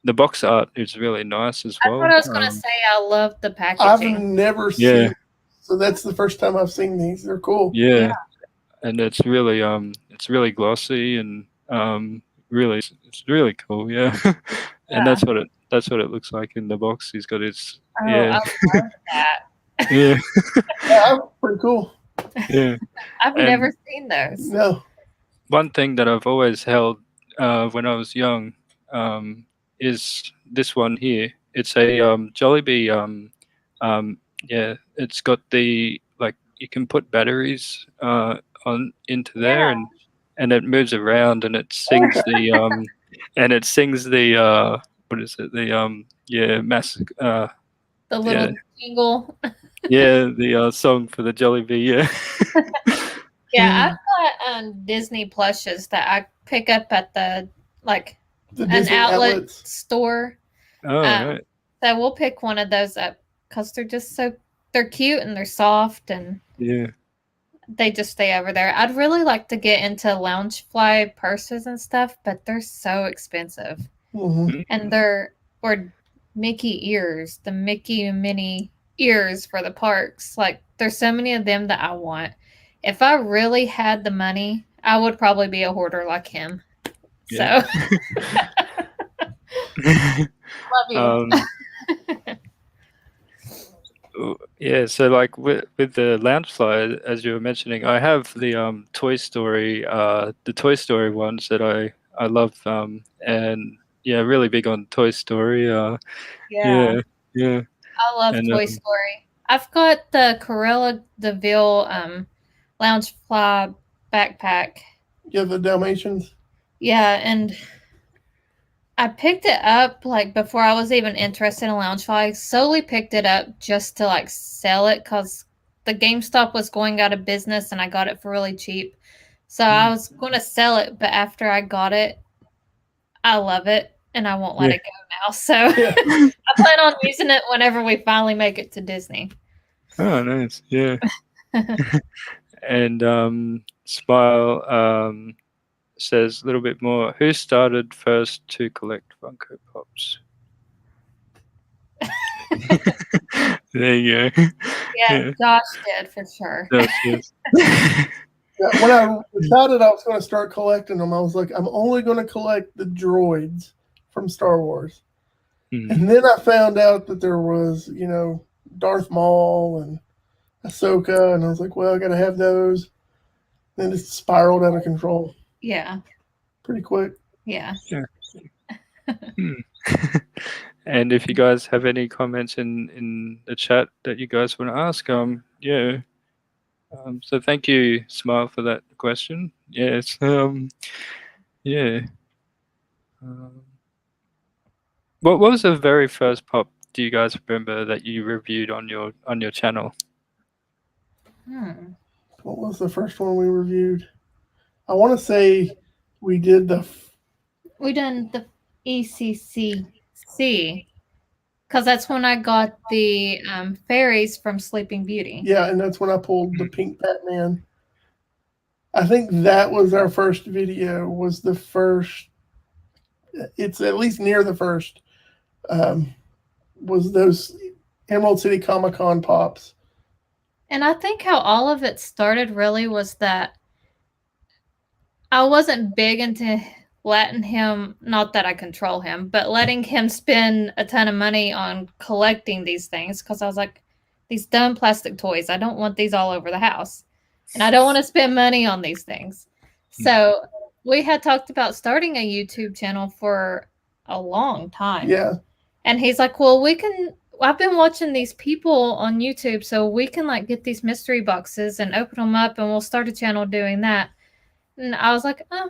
The box art is really nice as well. That's what I was going to say. I love the I've packaging. never seen. So that's the first time I've seen these. They're cool. Yeah. And it's really glossy, and it's really cool. Yeah. And that's what it looks like in the box. He's got his I love that. Yeah, pretty cool. Yeah. I've never seen those. No. One thing that I've always held when I was young is this one here. It's a Jollibee. It's got the, like, you can put batteries into there, and it moves around, and it sings the what is it, the mass the little jingle. the song for the Jollibee. I've got Disney plushes that I pick up at the an outlet store. Oh, right. So we'll pick one of those up, because they're cute, and they're soft, and they just stay over there. I'd really like to get into Loungefly purses and stuff, but they're so expensive. And or Mickey ears, the Mickey Minnie ears for the parks. Like, there's so many of them that I want. If I really had the money, I would probably be a hoarder like him. So love you. So like with the Loungefly, as you were mentioning, I have the Toy Story ones that I love, and really big on Toy Story. I love Toy Story. I've got the Cruella de Vil Loungefly backpack. Yeah, the Dalmatians. Yeah, and I picked it up before I was even interested in Loungefly. I solely picked it up just to sell it, because the GameStop was going out of business, and I got it for really cheap. So I was going to sell it, but after I got it, I love it, and I won't let Yeah. it go now. So I plan on using it whenever we finally make it to Disney. Oh, nice. Yeah. And Smile says a little bit more. Who started first to collect Funko Pops? There you go. Yeah, Josh did for sure. Yes. Yeah, when I decided I was going to start collecting them, I was like, I'm only going to collect the droids from Star Wars. And then I found out that there was, Darth Maul and Ahsoka, and I was like, well, I got to have those. Then it spiraled out of control. Yeah. Pretty quick. Yeah. And if you guys have any comments in the chat that you guys want to ask, so thank you, Smile, for that question. Yes. Yeah. What was the very first pop? Do you guys remember that you reviewed on your channel? What was the first one we reviewed? I want to say we did the ECCC, because that's when I got the fairies from Sleeping Beauty. Yeah, and that's when I pulled the pink Batman. I think that was our first video. Was the first? It's at least near the first. Was those Emerald City Comic Con pops? And I think how all of it started really was that I wasn't big into letting him, not that I control him, but letting him spend a ton of money on collecting these things, because I was like, these dumb plastic toys, I don't want these all over the house. And I don't want to spend money on these things. So we had talked about starting a YouTube channel for a long time. Yeah. And he's like, well, I've been watching these people on YouTube, so we can like get these mystery boxes and open them up, and we'll start a channel doing that. And I was like, oh,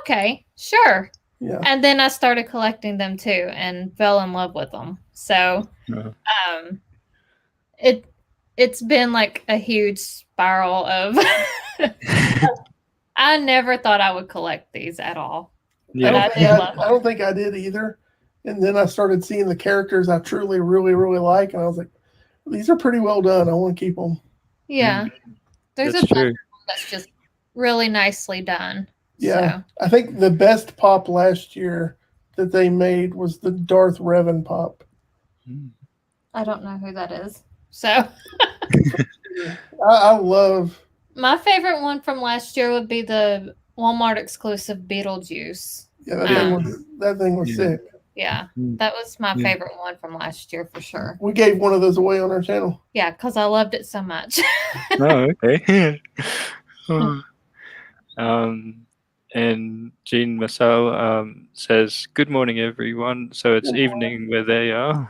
okay, sure. Yeah. And then I started collecting them too and fell in love with them. So it's been like a huge spiral of I never thought I would collect these at all. Yeah. But I did love them. I don't think I did either. And then I started seeing the characters I truly, really, really like, and I was like, these are pretty well done. I want to keep them. Yeah. There's That's a bunch true. of them that's just really nicely done. Yeah. So. I think the best pop last year that they made was the Darth Revan pop. I don't know who that is. So I love. My favorite one from last year would be the Walmart exclusive Beetlejuice. Yeah, that thing was sick. Yeah, that was my favorite one from last year for sure. We gave one of those away on our channel. Yeah, because I loved it so much. Oh, okay. And Jean Marcel says, "Good morning, everyone." So it's evening where they are.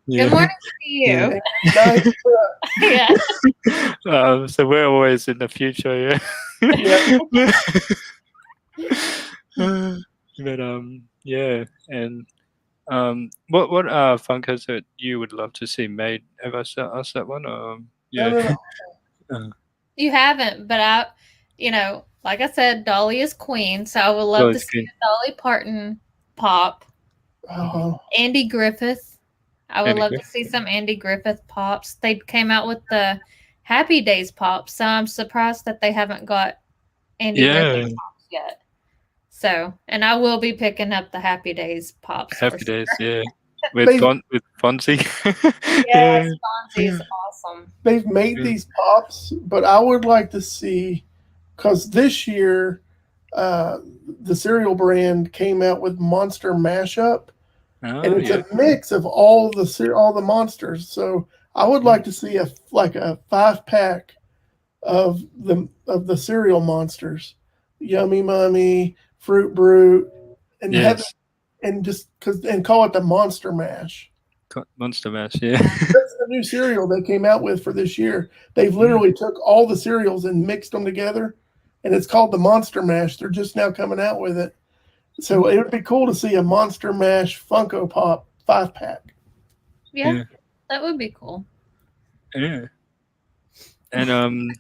Good morning to you. Yeah. So we're always in the future, But yeah, and what Funkos that you would love to see made? Have I asked that one? Yeah. No. You haven't, but like I said, Dolly is queen, so I would love to see a Dolly Parton pop. Andy Griffith. I would love to see some Andy Griffith pops. They came out with the Happy Days pops, so I'm surprised that they haven't got Andy Griffith pops yet. So, and I will be picking up the Happy Days pops. Happy Days, yeah. With Fonzie. Yes, Fonzie is awesome. They've made these pops, but I would like to see, because this year, the cereal brand came out with Monster Mashup, and it's a mix of all the monsters. So I would like to see a 5-pack of the cereal monsters, Yummy Mummy, Fruit Brute, and and call it the Monster Mash. Monster Mash, yeah. That's the new cereal they came out with for this year. They've literally took all the cereals and mixed them together, and it's called the Monster Mash. They're just now coming out with it. So it would be cool to see a Monster Mash Funko Pop 5-pack. Yeah, that would be cool. Yeah. And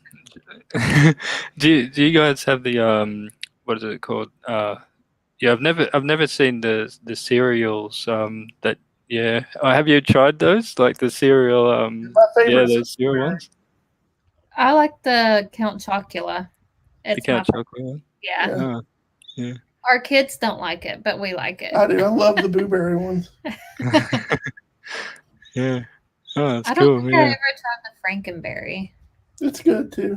do you guys have the what is it called? Yeah, I've never seen the cereals. That yeah. Have you tried those? Like the cereal. My Yeah, favorite. those cereal ones. I like the Count Chocula. The It's Count my Chocolate one. yeah. Oh, yeah. Our kids don't like it, but we like it. I do. I love the blueberry ones. Yeah. Oh, that's I don't cool. think I Yeah. ever tried the Frankenberry. It's good too.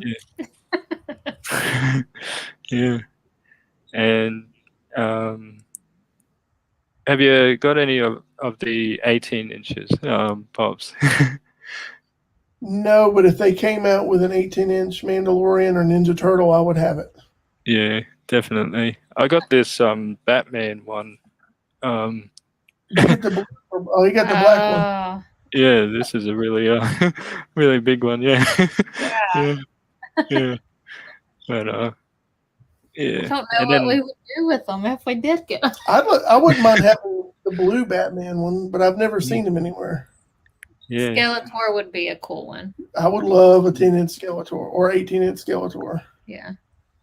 Yeah. And have you got any of the 18 inches pops? No, but if they came out with an 18-inch Mandalorian or Ninja Turtle, I would have it. Yeah, definitely. I got this Batman one. You got the black one. Oh, Yeah, this is a really really big one. Yeah. yeah. Yeah. But I yeah. don't know And what then we would do with them if we did get them. I wouldn't mind having the blue Batman one, but I've never seen him anywhere. yeah. Skeletor would be a cool one. I would love a 10-inch Skeletor or 18-inch Skeletor. Yeah.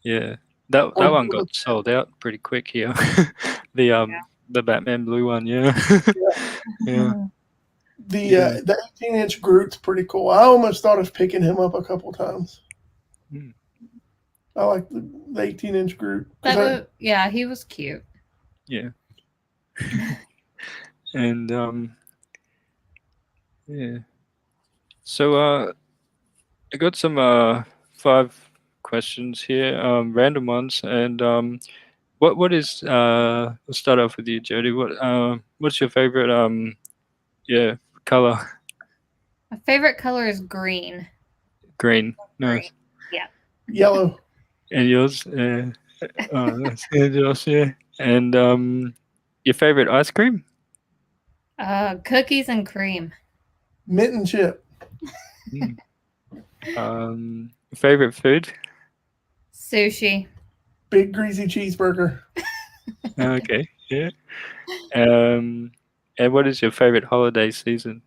Yeah. That one got sold out pretty quick here. The Batman blue one, yeah. Yeah. The 18-inch Groot's pretty cool. I almost thought of picking him up a couple times. Hmm. I like the 18-inch Groot. He was cute. Yeah. And yeah. So I got some 5 questions here, random ones, and what is we'll start off with you, Jody. What's your favorite color? My favorite color is green. Green. Nice. Green. Yeah. Yellow. And yours? That's good, Josh. Yeah. And your favorite ice cream? Cookies and cream. Mint and chip. Favorite food? Sushi. Big greasy cheeseburger. Okay. Yeah. And what is your favorite holiday season?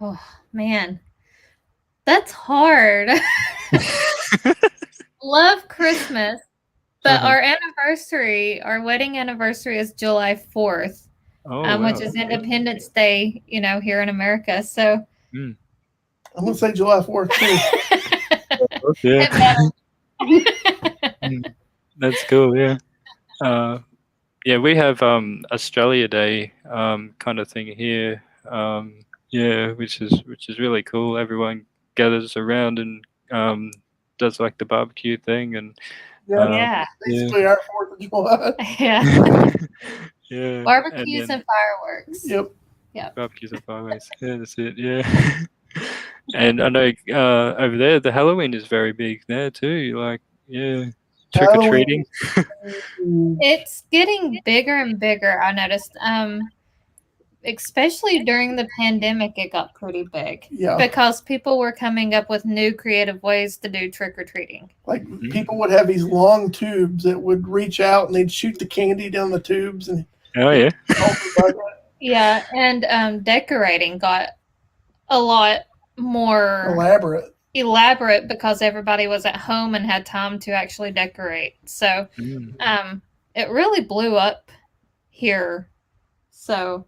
Oh man, that's hard. Love Christmas, but our wedding anniversary is July 4th, which is Independence Day, here in America. So I'm gonna say July 4th too. Yeah. That's cool. Yeah. Yeah, we have Australia Day kind of thing here. Yeah, which is really cool. Everyone gathers around and does like the barbecue thing and basically our 4th of July. Yeah. Yeah. Barbecues and fireworks. Yep. Yeah. Barbecues and fireworks. Yeah, that's it. Yeah. And I know over there the Halloween is very big there too. Like, yeah, trick or treating. It's getting bigger and bigger. I noticed. Especially during the pandemic, it got pretty big. Yeah. Because people were coming up with new creative ways to do trick or treating. Like people would have these long tubes that would reach out and they'd shoot the candy down the tubes and. Oh yeah. Yeah, and decorating got a lot more elaborate because everybody was at home and had time to actually decorate. So it really blew up here. So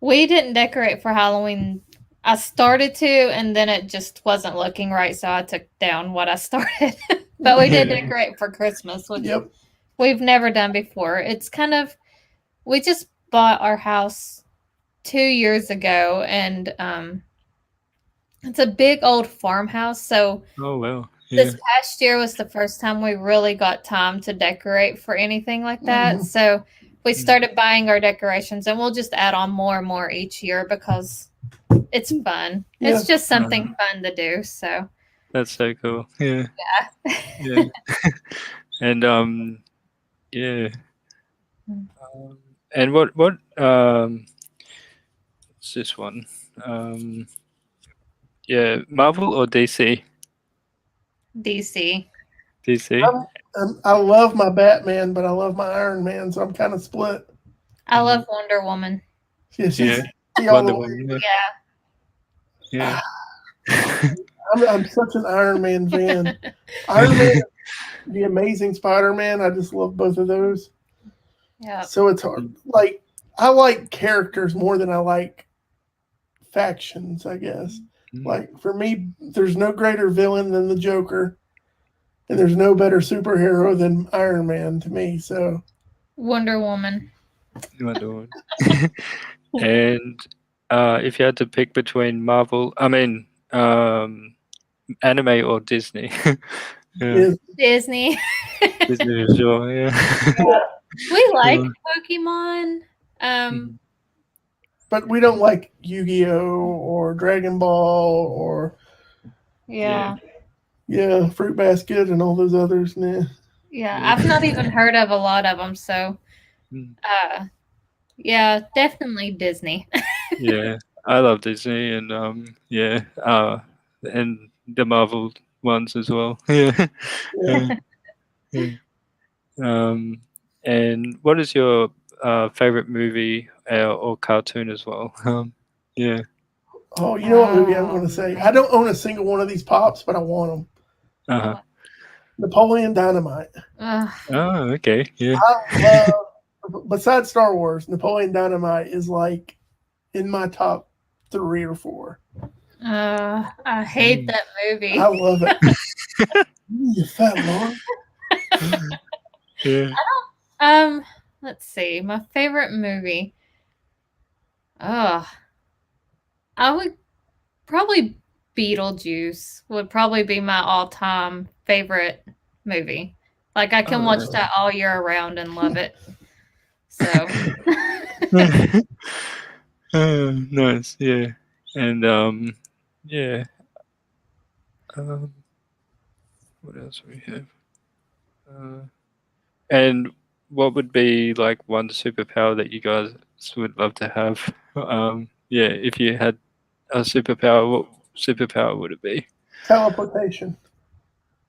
we didn't decorate for Halloween. I started to, and then it just wasn't looking right, so I took down what I started. But we did decorate for Christmas, which we've never done before. It's kind of, we just bought our house 2 years ago, and it's a big old farmhouse. So this past year was the first time we really got time to decorate for anything like that. So we started buying our decorations, and we'll just add on more and more each year because it's fun. Yeah. It's just something fun to do. So that's so cool. Yeah. Yeah. And yeah. And what what's this one? Yeah, Marvel or DC? DC. DC. I love my Batman, but I love my Iron Man, so I'm kind of split. I love Wonder Woman. Yeah. Wonder Woman. Yeah. I'm such an Iron Man fan. Iron Man, the Amazing Spider-Man. I just love both of those. Yeah. So it's hard. Like, I like characters more than I like factions, I guess. Like, for me, there's no greater villain than the Joker, and there's no better superhero than Iron Man to me. So, Wonder Woman. Wonder Woman. And if you had to pick between anime or Disney. yeah. Disney. Disney for sure, yeah. We like Pokemon. But we don't like Yu-Gi-Oh! Or Dragon Ball or Fruit Basket and all those others. Nah. Yeah, I've not even heard of a lot of them. So, yeah, definitely Disney. Yeah, I love Disney and and the Marvel ones as well. Yeah. And what is your favorite movie or cartoon as well? Yeah. Oh, you know what movie I'm going to say? I don't own a single one of these pops, but I want them. Uh-huh. Napoleon Dynamite. Oh, okay. Yeah. I love, besides Star Wars, Napoleon Dynamite is like in my top 3 or 4. I hate that movie. I love it. You fat Lord. Yeah. Let's see. My favorite movie. I would probably Beetlejuice would probably be my all-time favorite movie. Like I can watch that all year around and love it. So nice, yeah. And what else do we have? And what would be like one superpower that you guys would love to have? If you had a superpower, what superpower would it be? Teleportation.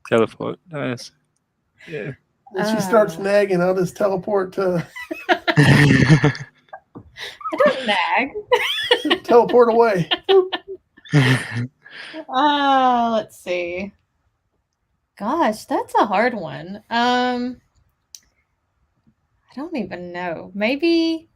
Teleport. Nice. Yeah. When she starts nagging, I'll just teleport to. I don't nag. Teleport away. Let's see. Gosh, that's a hard one. I don't even know. Maybe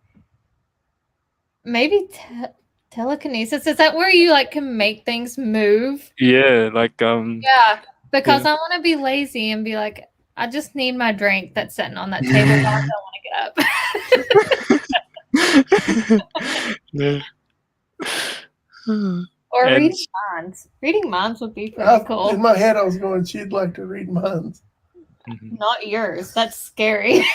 telekinesis. Is that where you like can make things move? Yeah, like Yeah, because I want to be lazy and be like, I just need my drink that's sitting on that table. I don't want to get up. Or reading minds. Reading minds would be pretty cool. In my head, I was going, she'd like to read minds. Not yours. That's scary.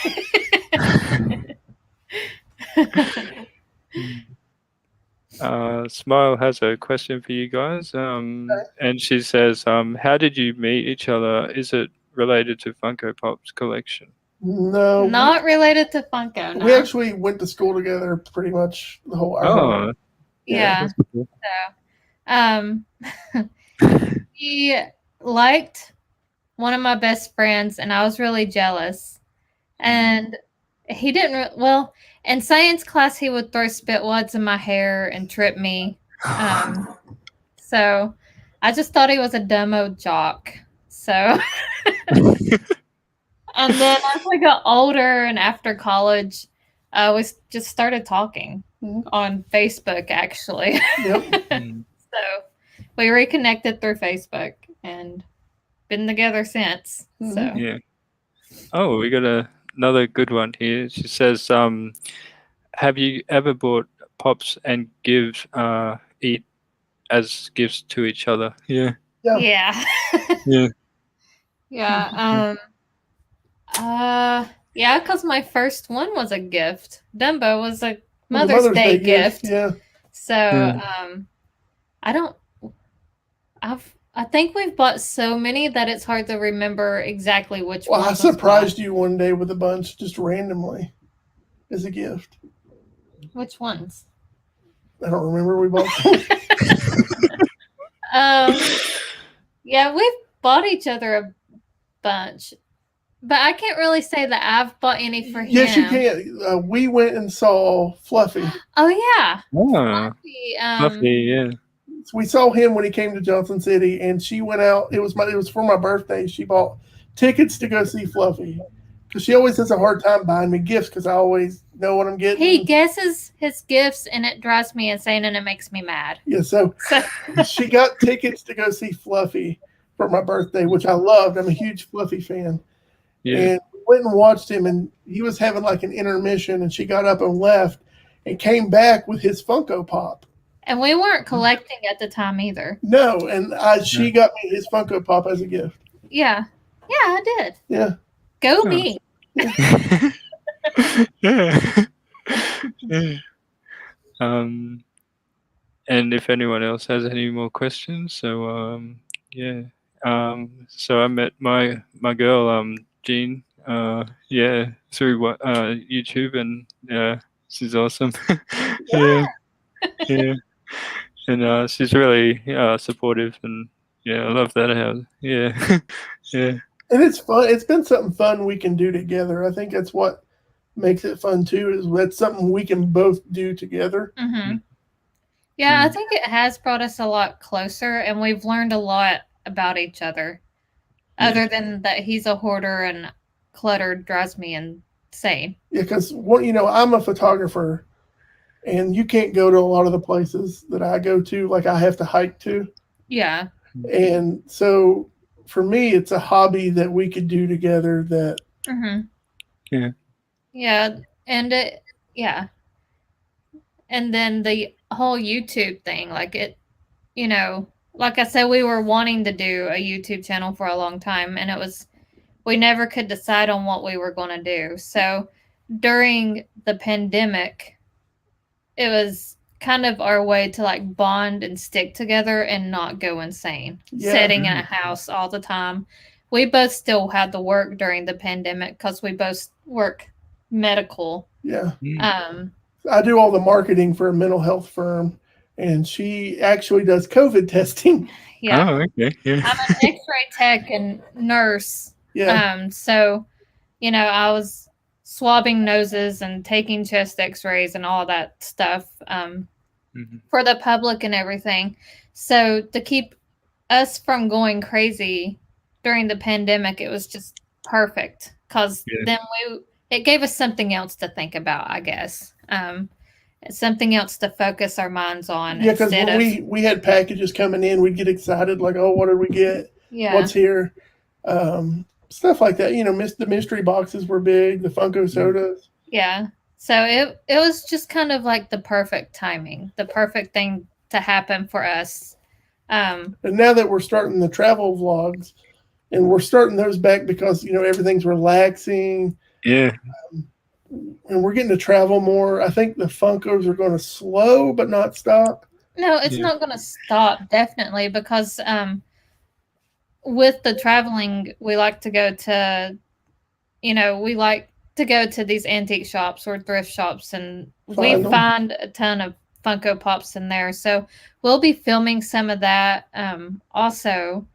Smile has a question for you guys. And she says, how did you meet each other? Is it related to Funko Pop's collection? No. Not related to Funko, no. We actually went to school together pretty much the whole yeah. So, he liked one of my best friends, and I was really jealous. And he didn't, in science class, he would throw spit wads in my hair and trip me. So I just thought he was a dumb old jock. So, and then as we got older and after college, we just started talking on Facebook, actually. Yep. So we reconnected through Facebook and been together since. So yeah. Oh, we got another good one here. She says, have you ever bought pops and eat as gifts to each other? Yeah. Yeah. Yeah. Yeah. Yeah, because my first one was a gift. Dumbo was a Mother's Day gift. Yeah. So I think we've bought so many that it's hard to remember exactly which one. Well, I surprised you one day with a bunch just randomly as a gift. Which ones? I don't remember. We bought yeah, we've bought each other a bunch. But I can't really say that I've bought any for him. Yes, you can. We went and saw Fluffy. Oh, yeah. Fluffy, yeah. We saw him when he came to Johnson City, and she went out. It was for my birthday. She bought tickets to go see Fluffy, Because she always has a hard time buying me gifts because I always know what I'm getting. He guesses his gifts, and it drives me insane, and it makes me mad. Yeah, so she got tickets to go see Fluffy for my birthday, which I loved. I'm a huge Fluffy fan. Yeah. And we went and watched him, and he was having like an intermission, and she got up and left and came back with his Funko Pop. And we weren't collecting at the time either. No, and she got me his Funko Pop as a gift. Yeah. Yeah, I did. Yeah. Go me. Yeah. Yeah. And if anyone else has any more questions, so yeah. So I met my girl Jean through YouTube, and yeah, she's awesome. Yeah. Yeah. And she's really supportive, and yeah, I love that. Yeah. Yeah. And it's fun. It's been something fun we can do together. I think that's what makes it fun too, is that's something we can both do together. Mm-hmm. Yeah, I think it has brought us a lot closer, and we've learned a lot about each other. Other than that, he's a hoarder and clutter drives me insane. Yeah, because I'm a photographer, and you can't go to a lot of the places that I go to. Like I have to hike to. Yeah. And so for me, it's a hobby that we could do together. That. Mm-hmm. Yeah. Yeah, and and then the whole YouTube thing, like it, like I said, we were wanting to do a YouTube channel for a long time, and we never could decide on what we were going to do. So during the pandemic, it was kind of our way to like bond and stick together and not go insane, sitting in a house all the time. We both still had to work during the pandemic because we both work medical. Yeah. I do all the marketing for a mental health firm, and she actually does COVID testing. Yeah. Oh, okay. Yeah. I'm an X-ray tech and nurse. Yeah. So, I was swabbing noses and taking chest X-rays and all that stuff for the public and everything. So to keep us from going crazy during the pandemic, it was just perfect because then it gave us something else to think about, I guess. Something else to focus our minds on. Yeah, because when we had packages coming in, we'd get excited, like, oh, what did we get? Yeah. What's here? Stuff like that. The mystery boxes were big, the Funko sodas. Yeah. So it was just kind of like the perfect timing, the perfect thing to happen for us. And now that we're starting the travel vlogs, and we're starting those back because, everything's relaxing. Yeah. And we're getting to travel more. I think the Funkos are going to slow but not stop. No, it's not going to stop, definitely, because with the traveling, we like to go to, these antique shops or thrift shops, and we find a ton of Funko Pops in there. So we'll be filming some of that. Also,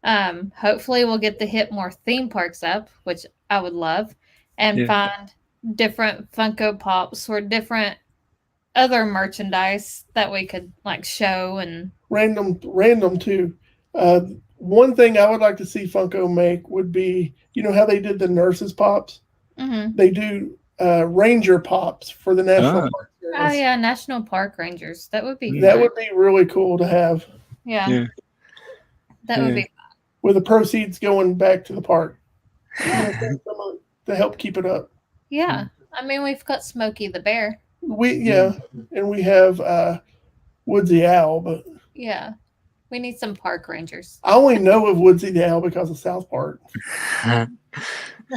hopefully we'll get to hit more theme parks up, which I would love, and find different Funko Pops or different other merchandise that we could like show and random too. One thing I would like to see Funko make would be, how they did the nurses pops. Mm-hmm. They do ranger pops for the national park service. Oh yeah, national park rangers. That would be would be really cool to have. Yeah. That would be fun. With the proceeds going back to the park. To help keep it up. Yeah. I mean, we've got Smokey the Bear. And we have Woodsy Owl, but yeah, we need some park rangers. I only know of Woodsy the Owl because of South Park.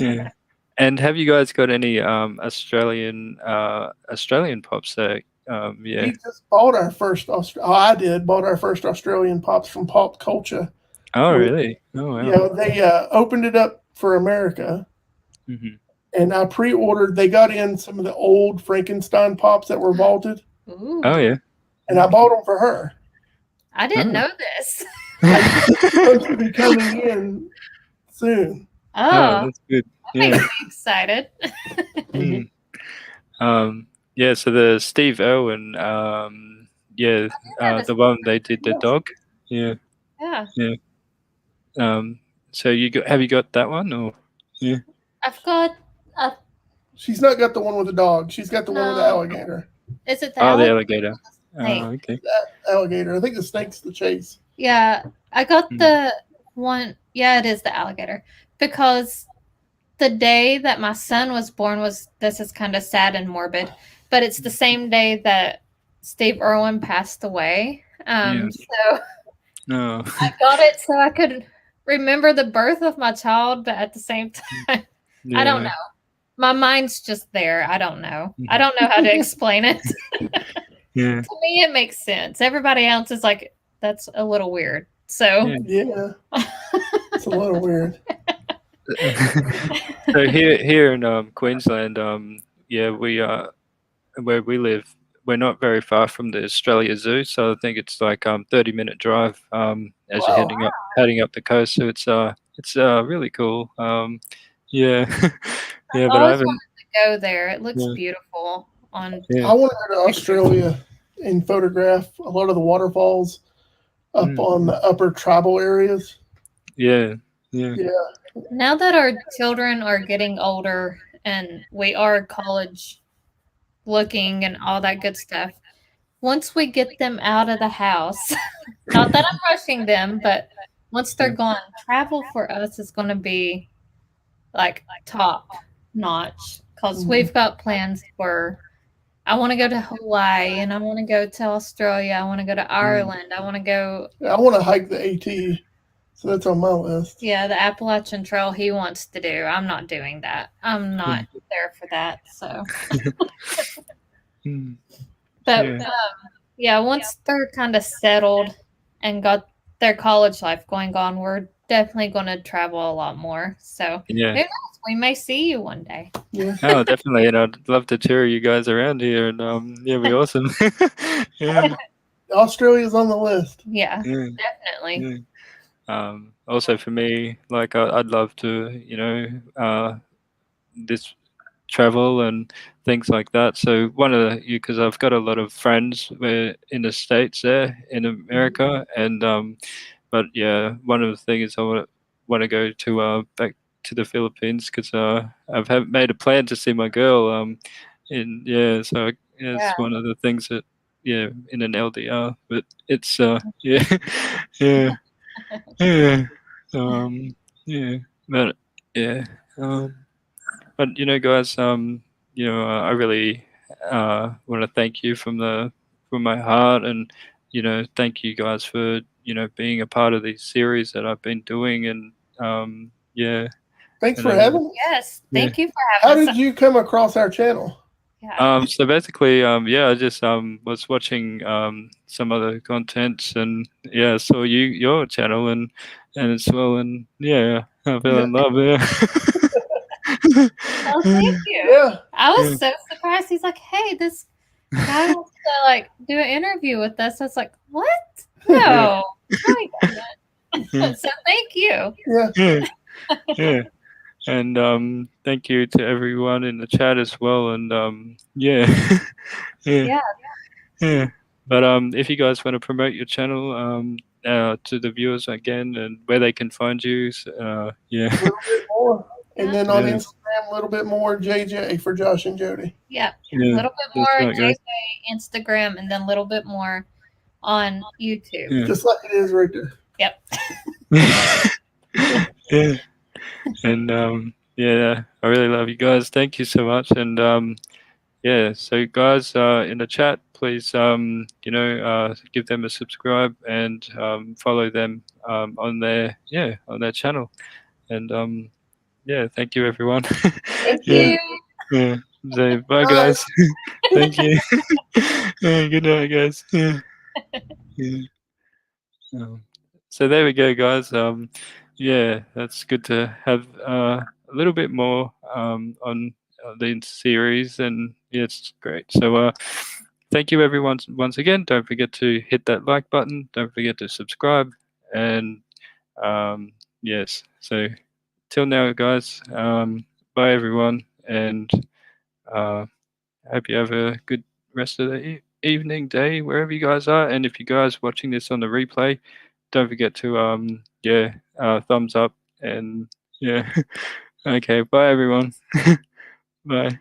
Yeah. And have you guys got any Australian pops there? We just bought our first. I did bought our first Australian pops from Pop Culture. Oh, really? Oh, wow. Yeah, they opened it up for America. Mm-hmm. And I pre-ordered. They got in some of the old Frankenstein pops that were vaulted. Ooh. Oh yeah. And I bought them for her. I didn't know this. It's supposed to be coming in soon. Oh, that's good. That makes me excited. Yeah. So the Steve Irwin, the one they did the dog. Yeah. Yeah. Yeah. So have you got that one or? Yeah. I've got She's not got the one with the dog. She's got the one with the alligator. Is it the the alligator? alligator. Okay. That alligator. I think the snake's the chase. Yeah, I got the one. Yeah, it is the alligator, because the day that my son was born this is kind of sad and morbid, but it's the same day that Steve Irwin passed away. So No. I got it so I could remember the birth of my child, but at the same time, I don't know. My mind's just there. I don't know. I don't know how to explain it. Yeah. To me, it makes sense. Everybody else is like, that's a little weird. So yeah. It's a little weird. So here in Queensland, we where we live. We're not very far from the Australia Zoo, so I think it's like 30-minute drive as you're heading up the coast. So it's really cool. Yeah, yeah, but I haven't wanted to go there. It looks beautiful. I want to go to Australia and photograph a lot of the waterfalls up on the upper tribal areas. Yeah. Now that our children are getting older and we are college looking and all that good stuff, once we get them out of the house, not that I'm rushing them, but once they're gone, travel for us is going to be like top notch, because we've got plans for, I want to go to Hawaii, and I want to go to Australia. I want to go to Ireland. I want to hike the AT. So that's on my list. Yeah, the Appalachian Trail he wants to do. I'm not doing that. I'm not there for that. So, but once they're kind of settled and got their college life going on, we're definitely going to travel a lot more. So, who knows? We may see you one day. Yeah. Oh, definitely. And I'd love to tour you guys around here, and it'd be awesome. Yeah. Australia's on the list. Yeah. Definitely. Yeah. Also for me, like I'd love to, this travel and things like that. So because I've got a lot of friends in the States there in America, and but yeah, one of the things I want to go to back to the Philippines, because I've made a plan to see my girl. So it's one of the things that in an LDR, but it's yeah. Yeah. But yeah. But guys, I really want to thank you from my heart, and thank you guys for being a part of these series that I've been doing, and Thanks for having us. Yes, thank you for having us. How did you come across our channel? So basically, I just was watching some other content, and saw your channel and as well, and I fell in love. Oh, thank you. Yeah, I was so surprised. He's like, "Hey, this guy wants to do an interview with us." I was like, "What? No, So thank you. Yeah. And thank you to everyone in the chat as well. And yeah. But if you guys want to promote your channel to the viewers again, and where they can find you, a little bit more. And then on Instagram, a little bit more JJ for Josh and Jody. Yeah, a little bit more JJ Instagram, and then a little bit more on YouTube. Just like it is right there. Yep. And I really love you guys. Thank you so much. And so guys in the chat, please give them a subscribe and follow them on their channel. And thank you everyone. Thank you. So bye guys. Thank you. Good night guys. So there we go, guys. That's good to have a little bit more on the series, and it's great. So thank you everyone once again. Don't forget to hit that like button. Don't forget to subscribe, and yes. So till now, guys. Bye everyone, and hope you have a good rest of the evening, day, wherever you guys are. And if you guys watching this on the replay, don't forget to thumbs up, and okay, bye everyone. Bye.